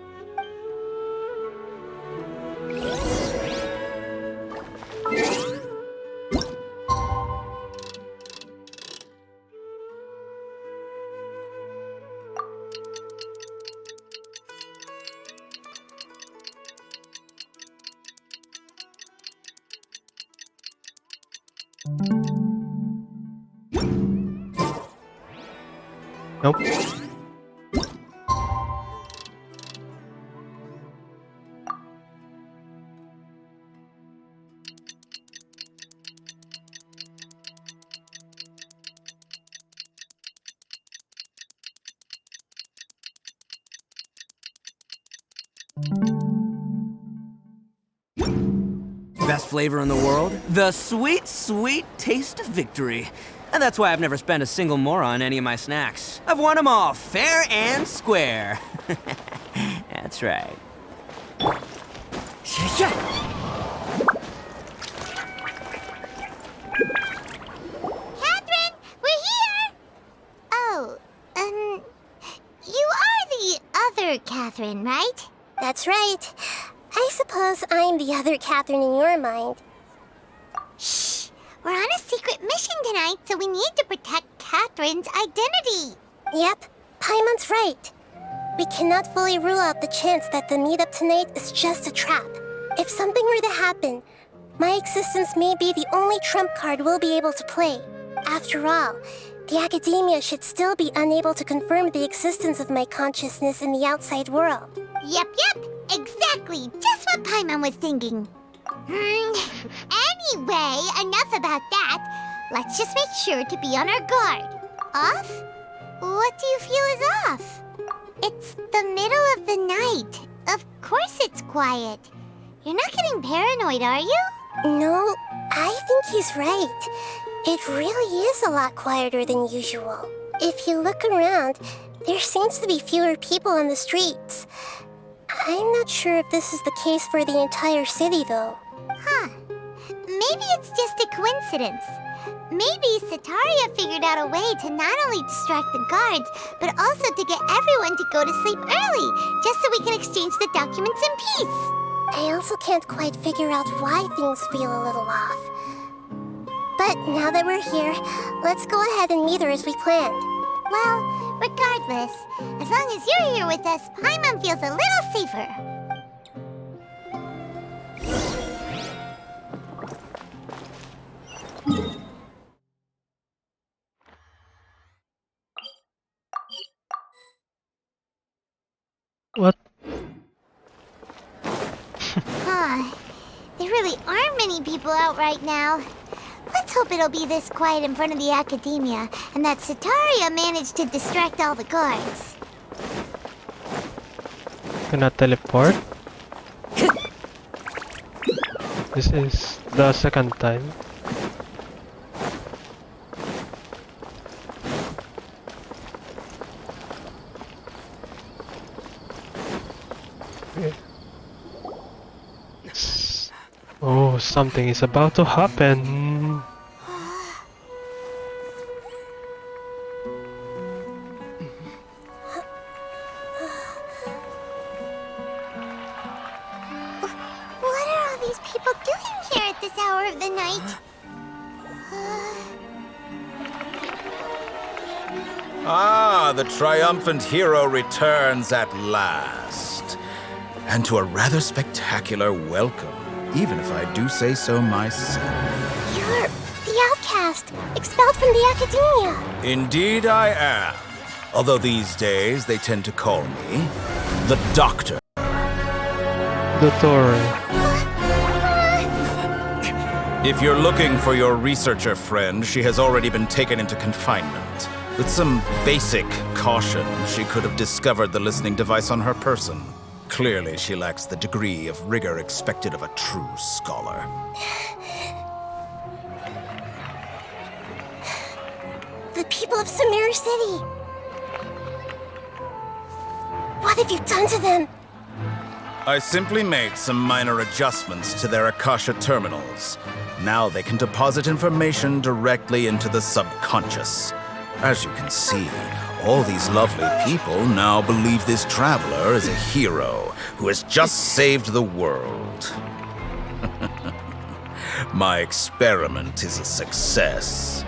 A: Nope.
J: Best flavor in the world? The sweet, sweet taste of victory. And that's why I've never spent a single more on any of my snacks. I've won them all, fair and square. That's right.
B: Catherine, we're here! Oh, you are the other Catherine, right?
D: That's right. I suppose I'm the other Catherine in your mind.
B: Shh! We're on a secret mission tonight, so we need to protect Catherine's identity.
D: Yep, Paimon's right. We cannot fully rule out the chance that the meetup tonight is just a trap. If something were to happen, my existence may be the only trump card we'll be able to play. After all, The academia should still be unable to confirm the existence of my consciousness in the outside world.
B: Yep, exactly. Just what Paimon was thinking. Anyway, enough about that. Let's just make sure to be on our guard. Off? What do you feel is off? It's the middle of the night. Of course it's quiet. You're not getting paranoid, are you?
D: No, I think he's right. It really is a lot quieter than usual. If you look around, there seems to be fewer people on the streets. I'm not sure if this is the case for the entire city, though.
B: Huh. Maybe it's just a coincidence. Maybe Sataria figured out a way to not only distract the guards, but also to get everyone to go to sleep early, just so we can exchange the documents in peace.
D: I also can't quite figure out why things feel a little off. But now that we're here, let's go ahead and meet her as we planned.
B: Well, regardless, as long as you're here with us, Paimon feels a little safer.
A: What?
B: Huh. There really aren't many people out right now. Let's hope it'll be this quiet in front of the academia, and that Sataria managed to distract all the guards.
A: Can I teleport? This is the second time. Okay. Oh, something is about to happen.
B: What are all these people doing here at this hour of the night?
K: Ah, the triumphant hero returns at last. And to a rather spectacular welcome, even if I do say so myself.
D: You're the outcast, expelled from the academia.
K: Indeed I am. Although these days they tend to call me the Doctor.
A: Dottore.
K: If you're looking for your researcher friend, she has already been taken into confinement. With some basic caution, she could have discovered the listening device on her person. Clearly, she lacks the degree of rigor expected of a true scholar.
D: The people of Sumeru City. What have you done to them?
K: I simply made some minor adjustments to their Akasha terminals. Now they can deposit information directly into the subconscious. As you can see, all these lovely people now believe this traveler is a hero who has just saved the world. My experiment is a success.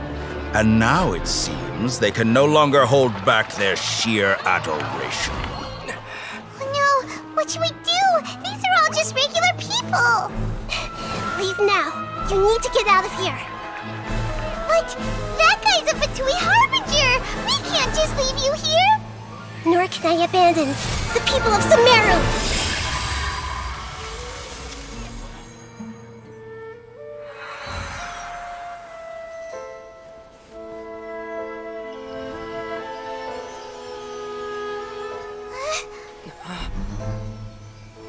K: And now it seems they can no longer hold back their sheer adoration.
B: No, what should we do? These are all just regular people.
D: Leave now. You need to get out of here.
B: But that guy's a Fatui Harbinger. We can't just leave you here.
D: Nor can I abandon the people of Sumeru.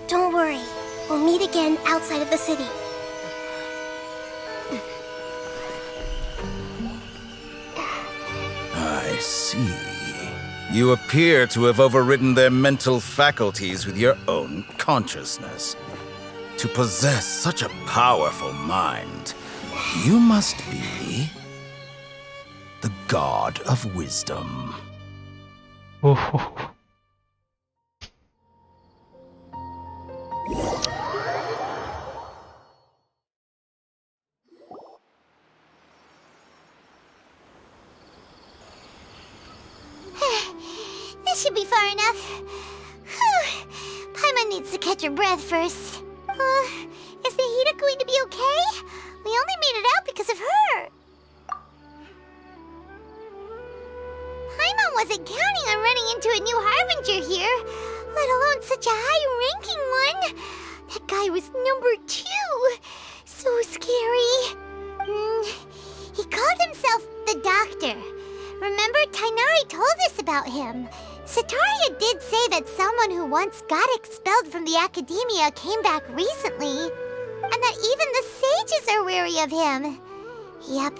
D: Don't worry. We'll meet again outside of the city.
K: I see. You appear to have overridden their mental faculties with your own consciousness. To possess such a powerful mind, you must be the god of wisdom.
A: Oh.
B: This should be far enough. Paimon needs to catch her breath first. Is NAHIDA going to be okay? We only made it out because of her. wasn't counting on running into a new Harbinger here, let alone such a high-ranking one. That guy was number 2. So scary. He called himself the Doctor. Remember, Tainari told us about him. Sataria did say that someone who once got expelled from the Academia came back recently, and that even the sages are wary of him. Yep,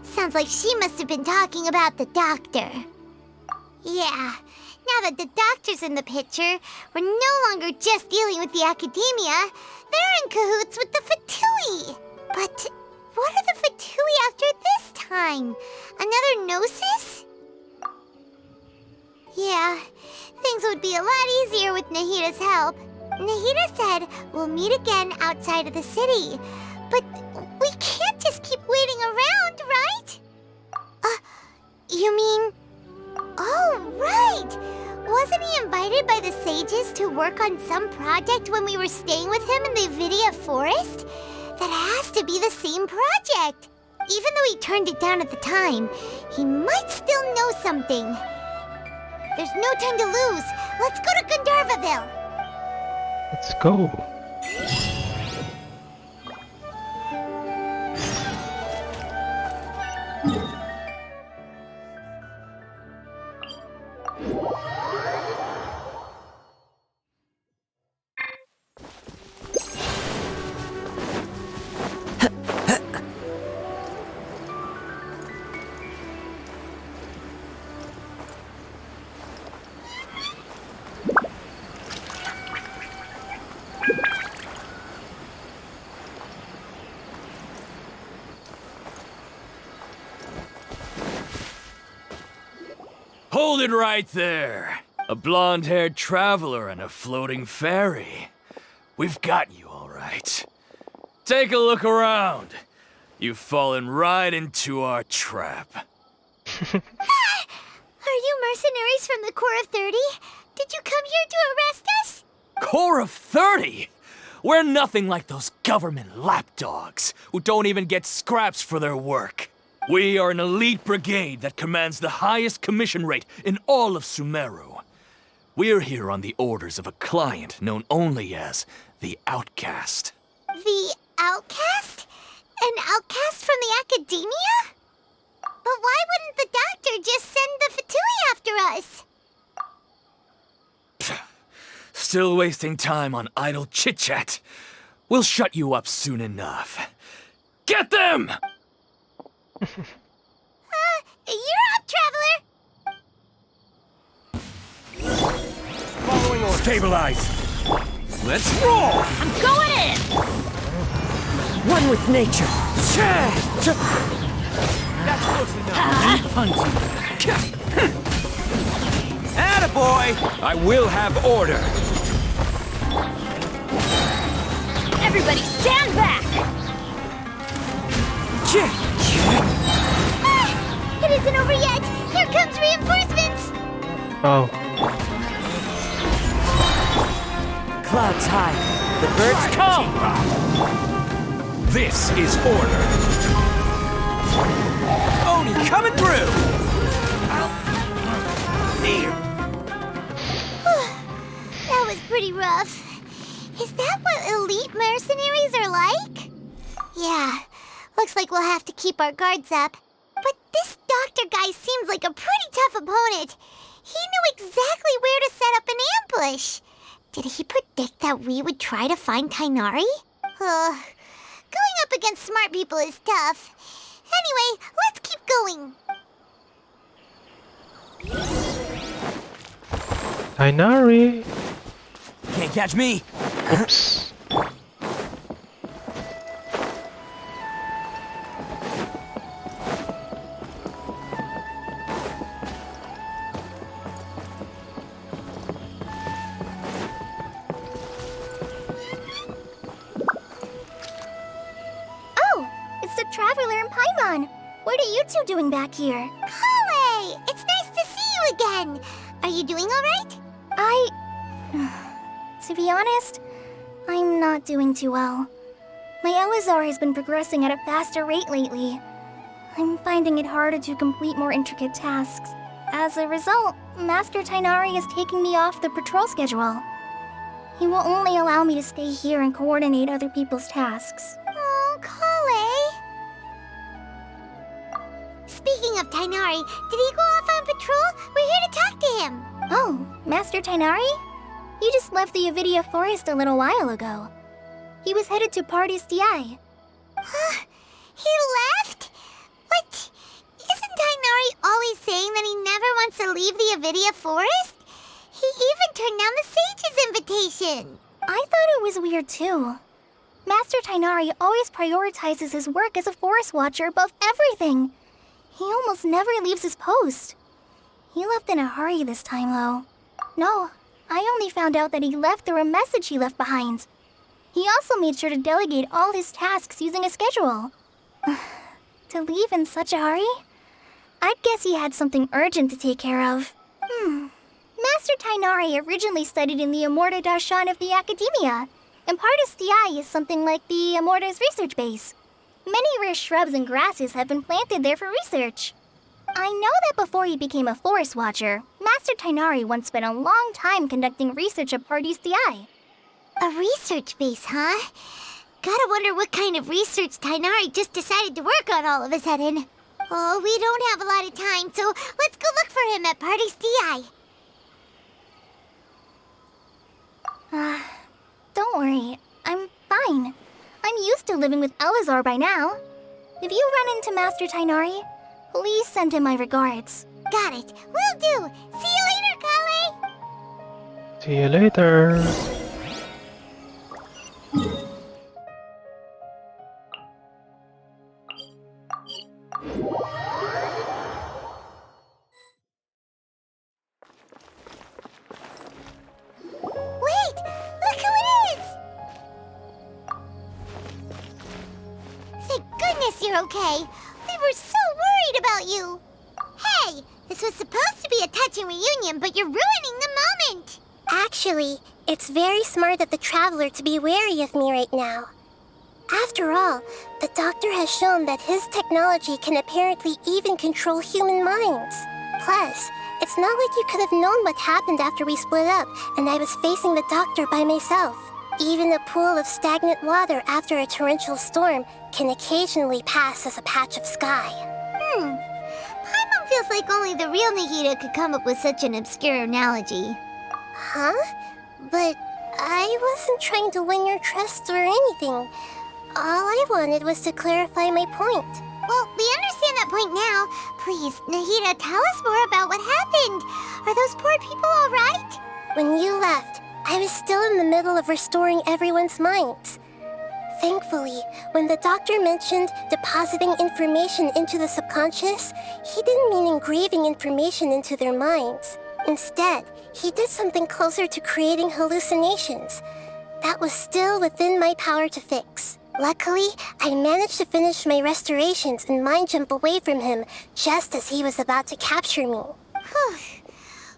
B: sounds like she must have been talking about the Doctor. Yeah, now that the Doctor's in the picture, we're no longer just dealing with the Academia. They're in cahoots with the Fatui. But what are the Fatui after this time? Another Gnosis? Yeah, things would be a lot easier with Nahida's help. Nahida said we'll meet again outside of the city. But we can't just keep waiting around, right? You mean... Oh, right! Wasn't he invited by the sages to work on some project when we were staying with him in the Avidia Forest? That has to be the same project. Even though he turned it down at the time, he might still know something. There's no time to lose. Let's go to Gandharvaville.
A: Let's go.
L: Hold it right there. A blonde-haired traveler and a floating fairy. We've got you all right. Take a look around. You've fallen right into our trap.
B: Are you mercenaries from the Corps of 30? Did you come here to arrest us?
L: Corps of 30? We're nothing like those government lapdogs who don't even get scraps for their work. We are an elite brigade that commands the highest commission rate in all of Sumeru. We're here on the orders of a client known only as the Outcast.
B: The Outcast? An outcast from the Academia? But why wouldn't the Doctor just send the Fatui after us?
L: Still wasting time on idle chit-chat. We'll shut you up soon enough. Get them!
B: You're up, Traveler!
L: Following orders. Stabilize. Let's roll!
I: I'm going in!
J: One with nature.
L: That's close enough.
J: Attaboy!
L: I will have order.
I: Everybody stand back!
B: It isn't over yet! Here comes reinforcements!
A: Oh,
J: Clouds high. The birds come!
L: This is order.
J: Oni coming through!
B: That was pretty rough. Is that what elite mercenaries are like? Yeah, looks like we'll have to keep our guards up. But this doctor guy seems like a pretty tough opponent. He knew exactly where to set up an ambush. Did he predict that we would try to find Tainari? Going up against smart people is tough. Anyway, let's keep going.
A: Tainari.
J: Can't catch me.
A: Oops.
B: Oh, it's the Traveler and Paimon. What are you two doing back here? Kale! It's nice to see you again. Are you doing all right? To be honest, I'm not doing too well. My Elazar has been progressing at a faster rate lately. I'm finding it harder to complete more intricate tasks. As a result, Master Tainari is taking me off the patrol schedule. He will only allow me to stay here and coordinate other people's tasks.
D: Oh, Kale. Speaking of Tainari, did he go off on patrol? We're here to talk to him.
B: Oh, Master Tainari? He just left the Avidia Forest a little while ago. He was headed to Party's DI.
D: Huh? He left? What? Isn't Tainari always saying that he never wants to leave the Avidia Forest? He even turned down the Sage's invitation.
B: I thought it was weird too. Master Tainari always prioritizes his work as a forest watcher above everything. He almost never leaves his post. He left in a hurry this time, though. No, I only found out that he left through a message he left behind. He also made sure to delegate all his tasks using a schedule. To leave in such a hurry? I'd guess he had something urgent to take care of. Master Tainari originally studied in the Immorta Darshan of the Academia, and Partis DI is something like the Immorta's research base. Many rare shrubs and grasses have been planted there for research. I know that before he became a forest watcher, Master Tainari once spent a long time conducting research at Partis DI.
D: A research base, huh? Gotta wonder what kind of research Tainari just decided to work on all of a sudden. Oh, we don't have a lot of time, so let's go look for him at Partis DI.
B: Don't worry, I'm fine. I'm used to living with Elazar by now. If you run into Master Tainari, please send him my regards.
D: Got it. Will do. See you later, Kale.
A: See you later.
D: Wait! Look who it is! Thank goodness you're okay. We were so worried about you. Hey, this was supposed to be a touching reunion, but you're ruining the moment.
E: Actually, it's very smart of the traveler to be wary of me right now. After all, the doctor has shown that his technology can apparently even control human minds. Plus, it's not like you could have known what happened after we split up and I was facing the doctor by myself. Even a pool of stagnant water after a torrential storm can occasionally pass as a patch of sky.
D: Paimon feels like only the real Nahida could come up with such an obscure analogy.
E: Huh? But I wasn't trying to win your trust or anything. All I wanted was to clarify my point.
D: Well, we understand that point now. Please, Nahida, tell us more about what happened. Are those poor people all right?
E: When you left, I was still in the middle of restoring everyone's minds. Thankfully, when the doctor mentioned depositing information into the subconscious, he didn't mean engraving information into their minds. Instead, he did something closer to creating hallucinations. That was still within my power to fix. Luckily, I managed to finish my restorations and mind jump away from him just as he was about to capture me.
D: Whew.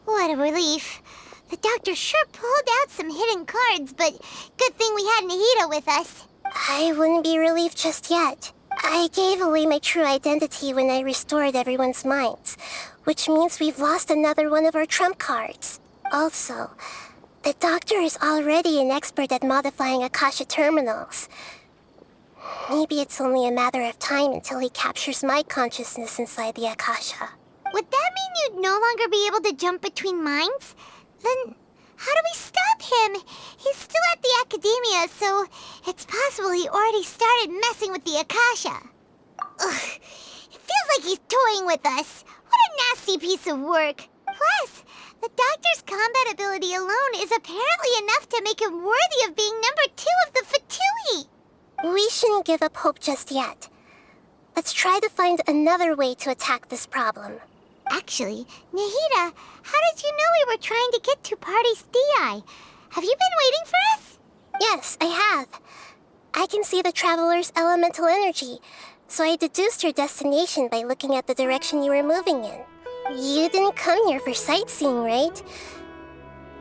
D: What a relief. The doctor sure pulled out some hidden cards, but good thing we had Nahida with us.
E: I wouldn't be relieved just yet. I gave away my true identity when I restored everyone's minds, which means we've lost another one of our trump cards. Also, the doctor is already an expert at modifying Akasha terminals. Maybe it's only a matter of time until he captures my consciousness inside the Akasha.
D: Would that mean you'd no longer be able to jump between minds? Then how do we stop him? He's still at the Academia, so it's possible he already started messing with the Akasha. Ugh, it feels like he's toying with us. What a nasty piece of work. Plus, the doctor's combat ability alone is apparently enough to make him worthy of being number 2 of the Fatui.
E: We shouldn't give up hope just yet. Let's try to find another way to attack this problem.
D: Actually, Nahida, how did you know we were trying to get to Party's DI? Have you been waiting for us?
E: Yes, I have. I can see the traveler's elemental energy, so I deduced your destination by looking at the direction you were moving in. You didn't come here for sightseeing, right?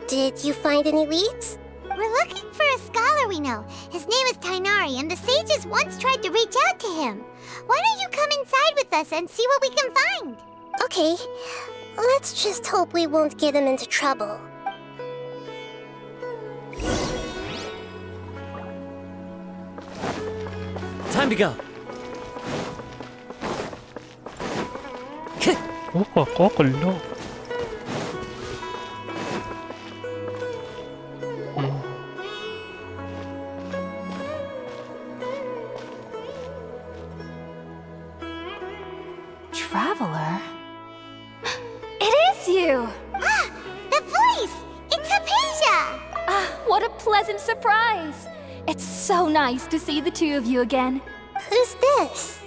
E: Did you find any leads?
D: We're looking for a scholar we know. His name is Tainari, and the sages once tried to reach out to him. Why don't you come inside with us and see what we can find?
E: Okay,
D: Let's just hope we won't get him into trouble.
J: Time to go.
A: Kakakulo.
C: Traveler? It is you!
B: Ah, the voice! It's Hypatia!
I: Ah, what a pleasant surprise! It's so nice to see the two of you again.
D: Who's this?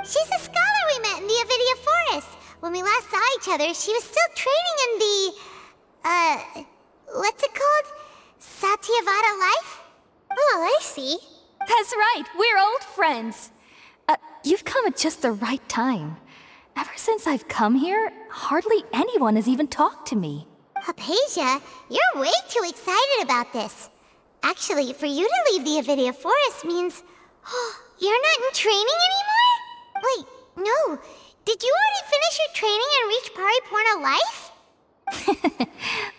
B: She's a scholar we met in the Avidia Forest. When we last saw each other, she was still training in the... what's it called? Satyavada life?
D: Oh, I see.
I: That's right, we're old friends. You've come at just the right time. Ever since I've come here, hardly anyone has even talked to me.
B: Hypatia, you're way too excited about this. Actually, for you to leave the Avidia Forest means... you're not in training anymore? Wait, no. Did you already finish your training and reach Paripurna life?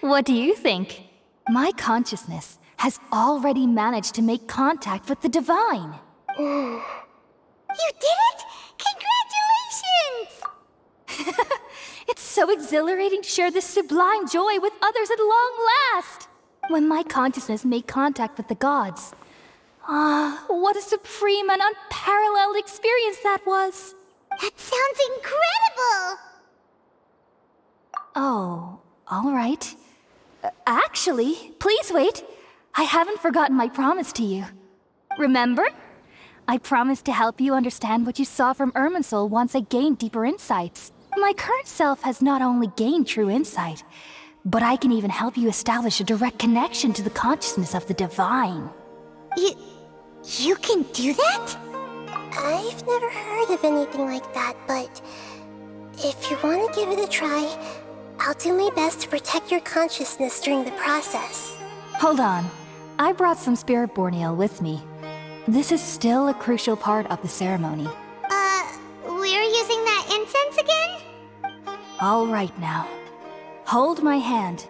I: What do you think? My consciousness has already managed to make contact with the divine.
B: You did it? Congratulations!
I: It's so exhilarating to share this sublime joy with others at long last! When my consciousness made contact with the gods. What a supreme and unparalleled experience that was!
B: That sounds incredible!
I: Oh, all right. Actually, please wait. I haven't forgotten my promise to you. Remember? I promised to help you understand what you saw from Irminsul once I gained deeper insights. My current self has not only gained true insight, but I can even help you establish a direct connection to the consciousness of the divine.
B: You can do that?
D: I've never heard of anything like that, but if you want to give it a try, I'll do my best to protect your consciousness during the process.
I: Hold on. I brought some spirit borneal with me. This is still a crucial part of the ceremony.
B: We're using that incense again?
I: All right now. Hold my hand.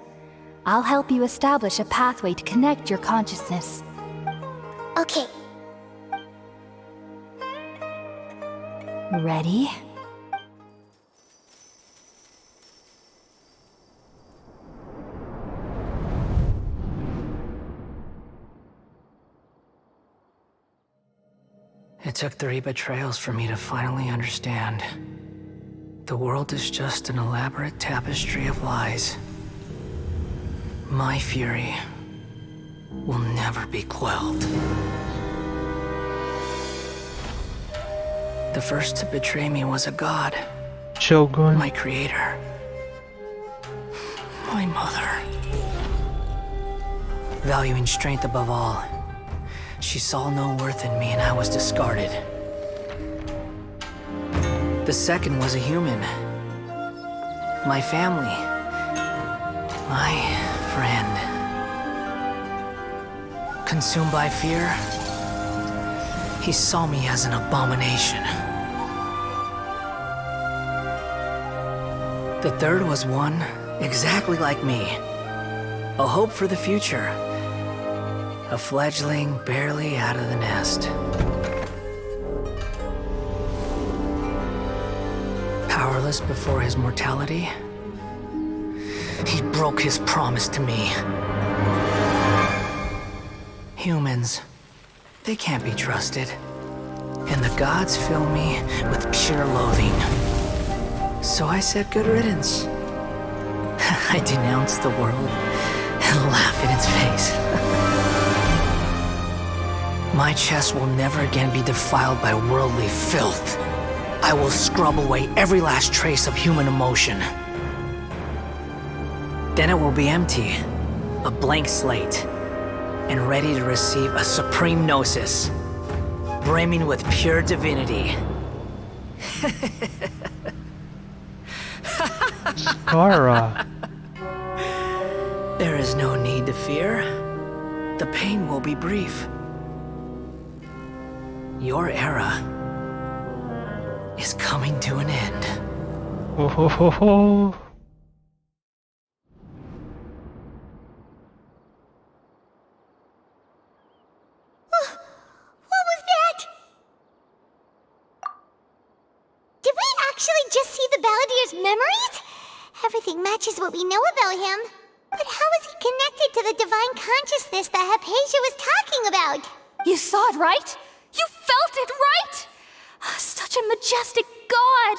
I: I'll help you establish a pathway to connect your consciousness.
D: Okay.
I: Ready?
F: It took 3 betrayals for me to finally understand. The world is just an elaborate tapestry of lies. My fury will never be quelled. The first to betray me was a god.
A: Shogun.
F: My creator. My mother. Valuing strength above all, she saw no worth in me and I was discarded. The second was a human. My family. My friend. Consumed by fear, he saw me as an abomination. The third was one exactly like me. A hope for the future. A fledgling barely out of the nest. Powerless before his mortality, he broke his promise to me. Humans, they can't be trusted. And the gods fill me with pure loathing. So I said good riddance. I denounced the world and laugh in its face. My chest will never again be defiled by worldly filth. I will scrub away every last trace of human emotion. Then it will be empty, a blank slate, and ready to receive a supreme gnosis, brimming with pure divinity.
A: Skara.
F: There is no need to fear. The pain will be brief. Your era is coming to an end.
A: Oh ho ho ho!
B: What was that? Did we actually just see the Balladeer's memories? Everything matches what we know about him. But how is he connected to the divine consciousness that Hypatia was talking about?
I: You saw it, right? You felt it, right? Such a majestic god!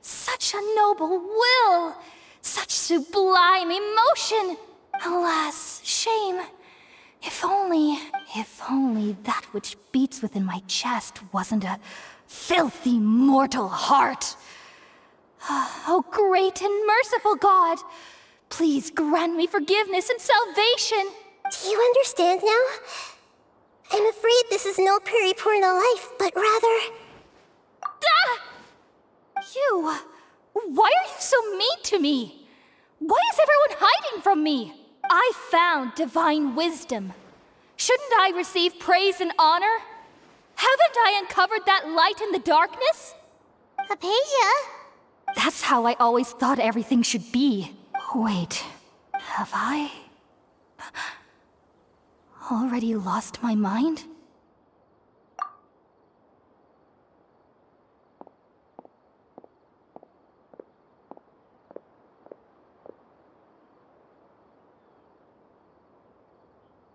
I: Such a noble will! Such sublime emotion! Alas, shame. If only that which beats within my chest wasn't a filthy mortal heart. Oh, great and merciful God! Please grant me forgiveness and salvation!
D: Do you understand now? I'm afraid this is no periporno life, but rather...
I: Ah! You! Why are you so mean to me? Why is everyone hiding from me? I found divine wisdom. Shouldn't I receive praise and honor? Haven't I uncovered that light in the darkness?
B: Hypatia?
I: That's how I always thought everything should be. Wait, have I already lost my mind?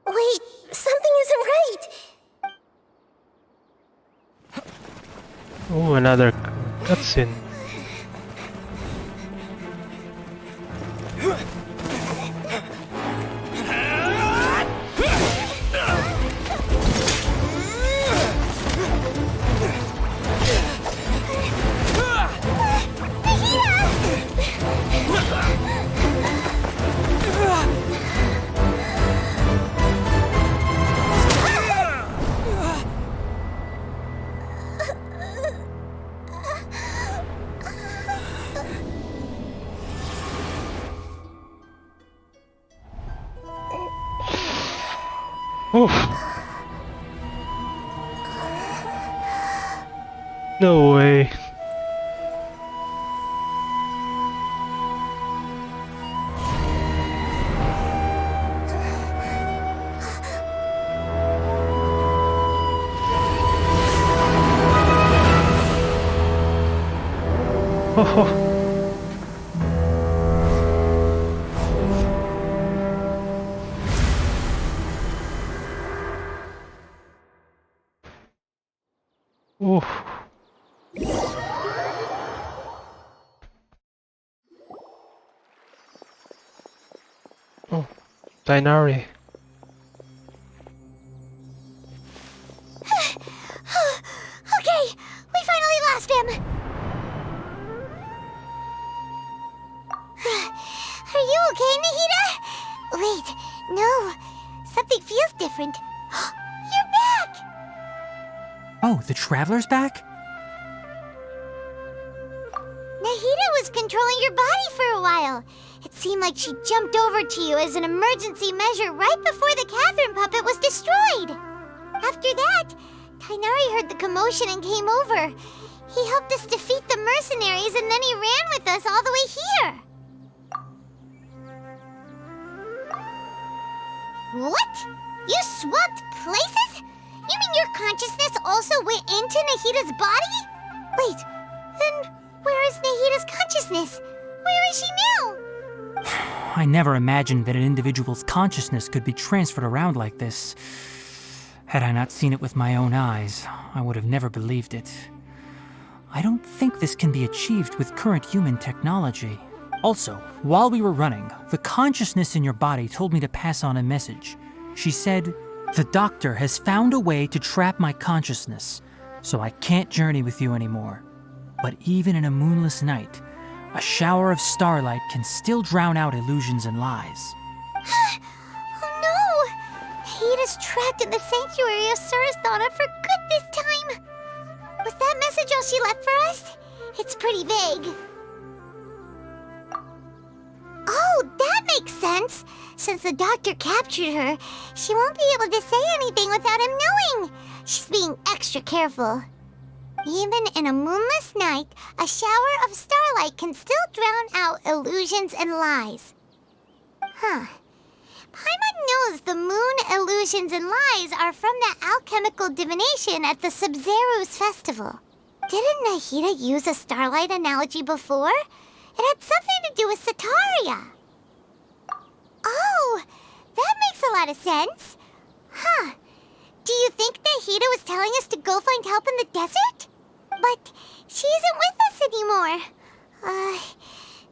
D: Wait, something isn't right!
A: Oh, another cutscene. Oof. No way. Oh. Oof. Oh, Dinari.
B: Okay, we finally lost him. Are you okay, Nahida? Wait, no. Something feels different. You're back!
M: Oh, the Traveler's back?
B: Nahida was controlling your body for a while. It seemed like she jumped over to you as an emergency measure right before the Catherine puppet was destroyed. After that, Tainari heard the commotion and came over. He helped us defeat the mercenaries and then he ran with us all the way here. What? You swapped places? You mean your consciousness also went into Nahida's body? Wait, then where is Nahida's consciousness? Where is she now?
M: I never imagined that an individual's consciousness could be transferred around like this. Had I not seen it with my own eyes, I would have never believed it. I don't think this can be achieved with current human technology. Also, while we were running, the consciousness in your body told me to pass on a message. She said, "The doctor has found a way to trap my consciousness, so I can't journey with you anymore. But even in a moonless night, a shower of starlight can still drown out illusions and lies."
B: Oh no! Nahida's trapped in the sanctuary of Surasthana for good this time. Was that message all she left for us? It's pretty vague. Oh, that makes sense. Since the doctor captured her, she won't be able to say anything without him knowing. She's being extra careful. Even in a moonless night, a shower of starlight can still drown out illusions and lies. Huh. Paimon knows the moon illusions and lies are from that alchemical divination at the Sub-Zeru's festival. Didn't Nahida use a starlight analogy before? It had something to do with Sataria. Oh, that makes a lot of sense. Huh. Do you think Nahida was telling us to go find help in the desert? But she isn't with us anymore.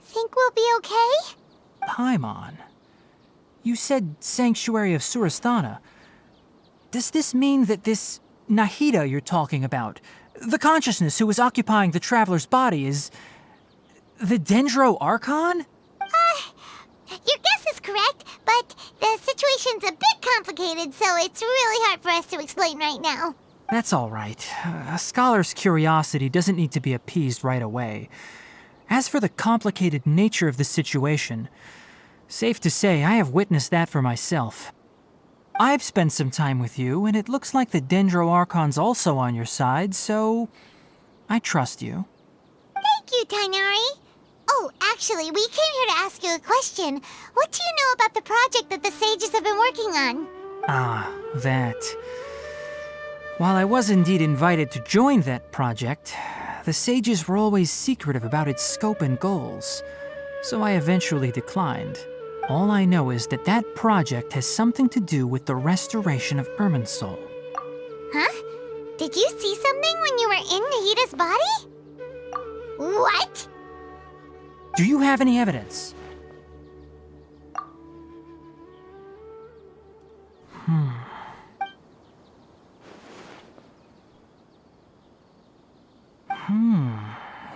B: Think we'll be okay?
M: Paimon, you said Sanctuary of Surasthana. Does this mean that this Nahida you're talking about, the consciousness who was occupying the traveler's body, is the Dendro Archon?
B: Your guess is correct, but the situation's a bit complicated, so it's really hard for us to explain right now.
M: That's all right. A scholar's curiosity doesn't need to be appeased right away. As for the complicated nature of the situation, safe to say I have witnessed that for myself. I've spent some time with you, and it looks like the Dendro Archon's also on your side, so I trust you.
B: Thank you, Tainari. Oh, actually, we came here to ask you a question. What do you know about the project that the sages have been working on?
M: Ah, that. While I was indeed invited to join that project, the sages were always secretive about its scope and goals, so I eventually declined. All I know is that that project has something to do with the restoration of Irminsul.
B: Huh? Did you see something when you were in Nahida's body? What?
M: Do you have any evidence?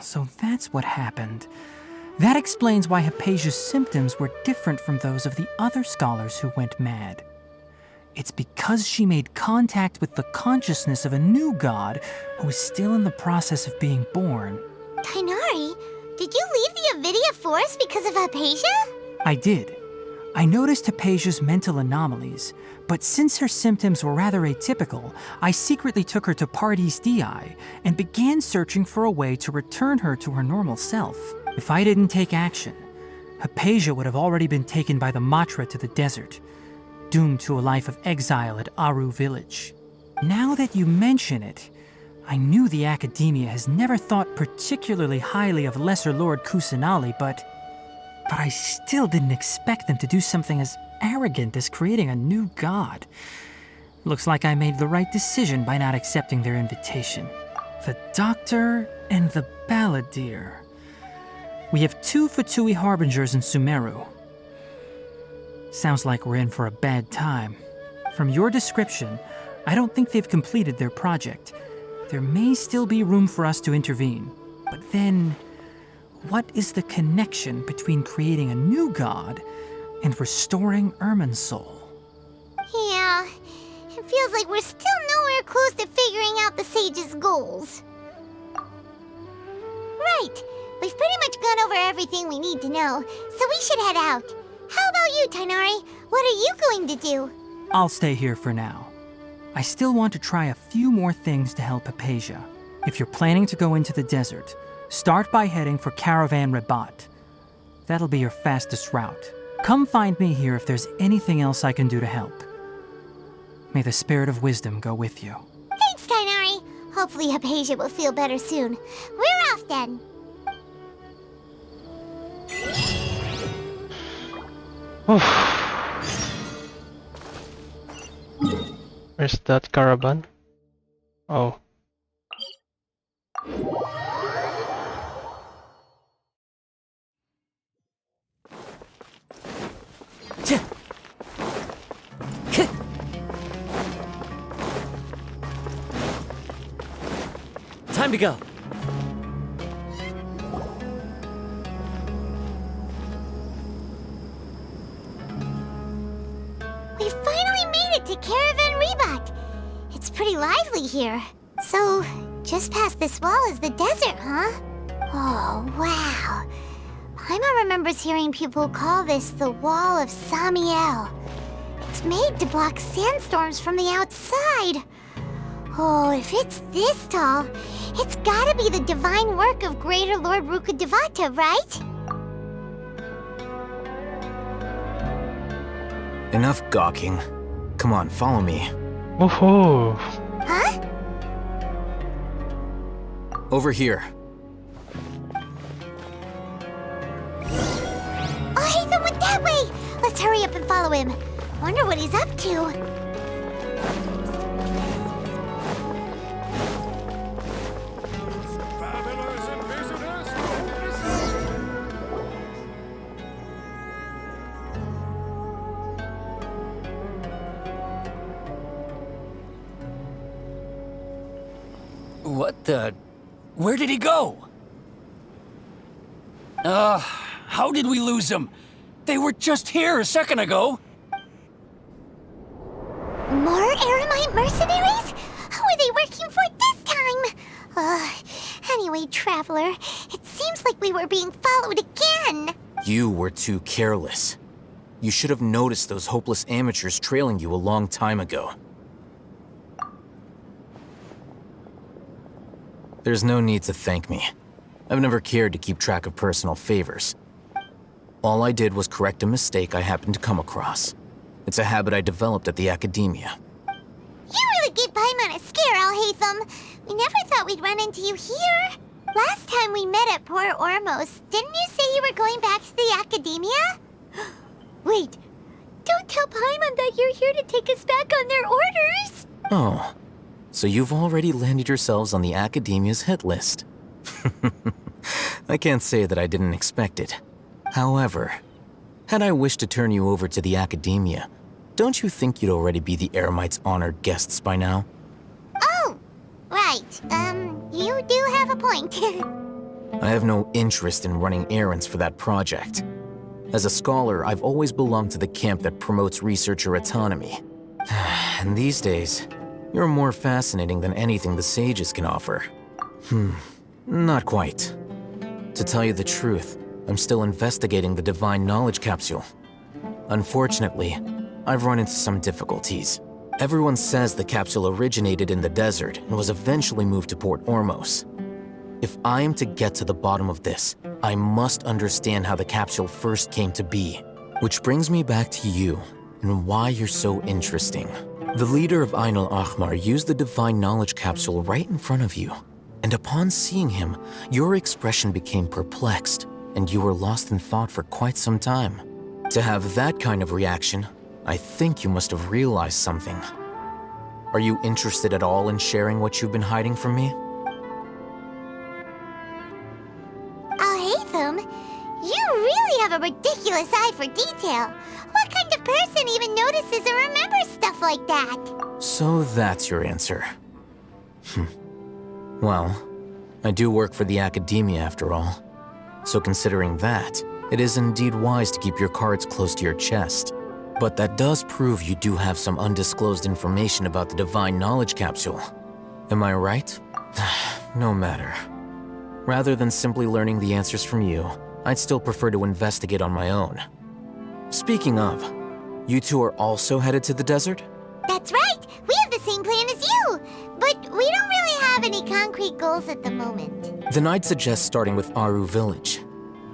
M: So that's what happened. That explains why Hypatia's symptoms were different from those of the other scholars who went mad. It's because she made contact with the consciousness of a new god who is still in the process of being born.
B: Tainari, did you leave the Avidia Forest because of Hypatia?
M: I did. I noticed Hypatia's mental anomalies, but since her symptoms were rather atypical, I secretly took her to Pardis Dii and began searching for a way to return her to her normal self. If I didn't take action, Hypatia would have already been taken by the Matra to the desert, doomed to a life of exile at Aru village. Now that you mention it, I knew the Academia has never thought particularly highly of Lesser Lord Kusanali, but I still didn't expect them to do something as arrogant as creating a new god. Looks like I made the right decision by not accepting their invitation. The Doctor and the Balladeer. We have 2 Fatui Harbingers in Sumeru. Sounds like we're in for a bad time. From your description, I don't think they've completed their project. There may still be room for us to intervene. But then, what is the connection between creating a new god and restoring Irminsul?
B: Yeah, it feels like we're still nowhere close to figuring out the sage's goals. Right, we've pretty much gone over everything we need to know, so we should head out. How about you, Tainari? What are you going to do?
M: I'll stay here for now. I still want to try a few more things to help Hypatia. If you're planning to go into the desert, start by heading for Caravan Rabat. That'll be your fastest route. Come find me here if there's anything else I can do to help. May the spirit of wisdom go with you.
B: Thanks, Tainari. Hopefully Hypatia will feel better soon. We're off then.
A: Where's that caravan? Oh.
N: Time to go.
B: We finally made it to Caravan Rebat. It's pretty lively here. So, just past this wall is the desert, huh? Oh, wow. Paimon remembers hearing people call this the Wall of Samiel. It's made to block sandstorms from the outside. Oh, if it's this tall, it's gotta be the divine work of Greater Lord Rukkhadevata, right?
N: Enough gawking. Come on, follow me.
A: Woohoo!
B: Huh?
N: Over here.
B: Oh, Hatham went that way! Let's hurry up and follow him. Wonder what he's up to.
L: What the... Where did he go? How did we lose them? They were just here a second ago.
B: More Eremite mercenaries? Who are they working for this time? Anyway, Traveler, it seems like we were being followed again.
N: You were too careless. You should have noticed those hopeless amateurs trailing you a long time ago. There's no need to thank me. I've never cared to keep track of personal favors. All I did was correct a mistake I happened to come across. It's a habit I developed at the academia.
B: You really gave Paimon a scare, Alhaitham. We never thought we'd run into you here. Last time we met at Port Ormos, didn't you say you were going back to the academia? Wait, don't tell Paimon that you're here to take us back on their orders.
N: Oh, so you've already landed yourselves on the academia's hit list. I can't say that I didn't expect it. However, had I wished to turn you over to the academia, don't you think you'd already be the Eremites' honored guests by now?
B: Oh, right. You do have a point.
N: I have no interest in running errands for that project. As a scholar, I've always belonged to the camp that promotes researcher autonomy. And these days, you're more fascinating than anything the sages can offer. Not quite. To tell you the truth, I'm still investigating the Divine Knowledge Capsule. Unfortunately, I've run into some difficulties. Everyone says the capsule originated in the desert and was eventually moved to Port Ormos. If I am to get to the bottom of this, I must understand how the capsule first came to be. Which brings me back to you and why you're so interesting. The leader of Ain al-Ahmar used the Divine Knowledge Capsule right in front of you. And upon seeing him, your expression became perplexed, and you were lost in thought for quite some time. To have that kind of reaction, I think you must have realized something. Are you interested at all in sharing what you've been hiding from me?
B: Alhaitham, you really have a ridiculous eye for detail. What kind of person even notices or remembers stuff like that?
N: So that's your answer. Well, I do work for the academia after all. So considering that, it is indeed wise to keep your cards close to your chest. But that does prove you do have some undisclosed information about the Divine Knowledge Capsule. Am I right? No matter. Rather than simply learning the answers from you, I'd still prefer to investigate on my own. Speaking of, you two are also headed to the desert?
B: That's right! We have the same plan as you! But we don't really have any concrete goals at the moment.
N: Then I'd suggest starting with Aru Village.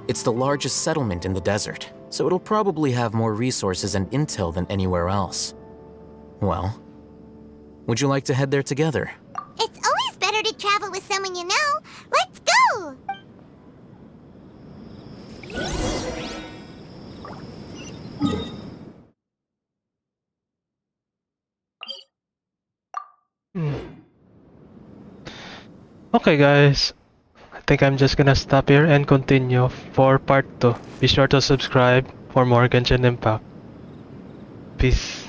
N: It's the largest settlement in the desert, so it'll probably have more resources and intel than anywhere else. Well, would you like to head there together?
B: It's always better to travel with someone you know. Let's go!
A: Okay guys, I think I'm just gonna stop here and continue for part 2. Be sure to subscribe for more Genshin Impact. Peace.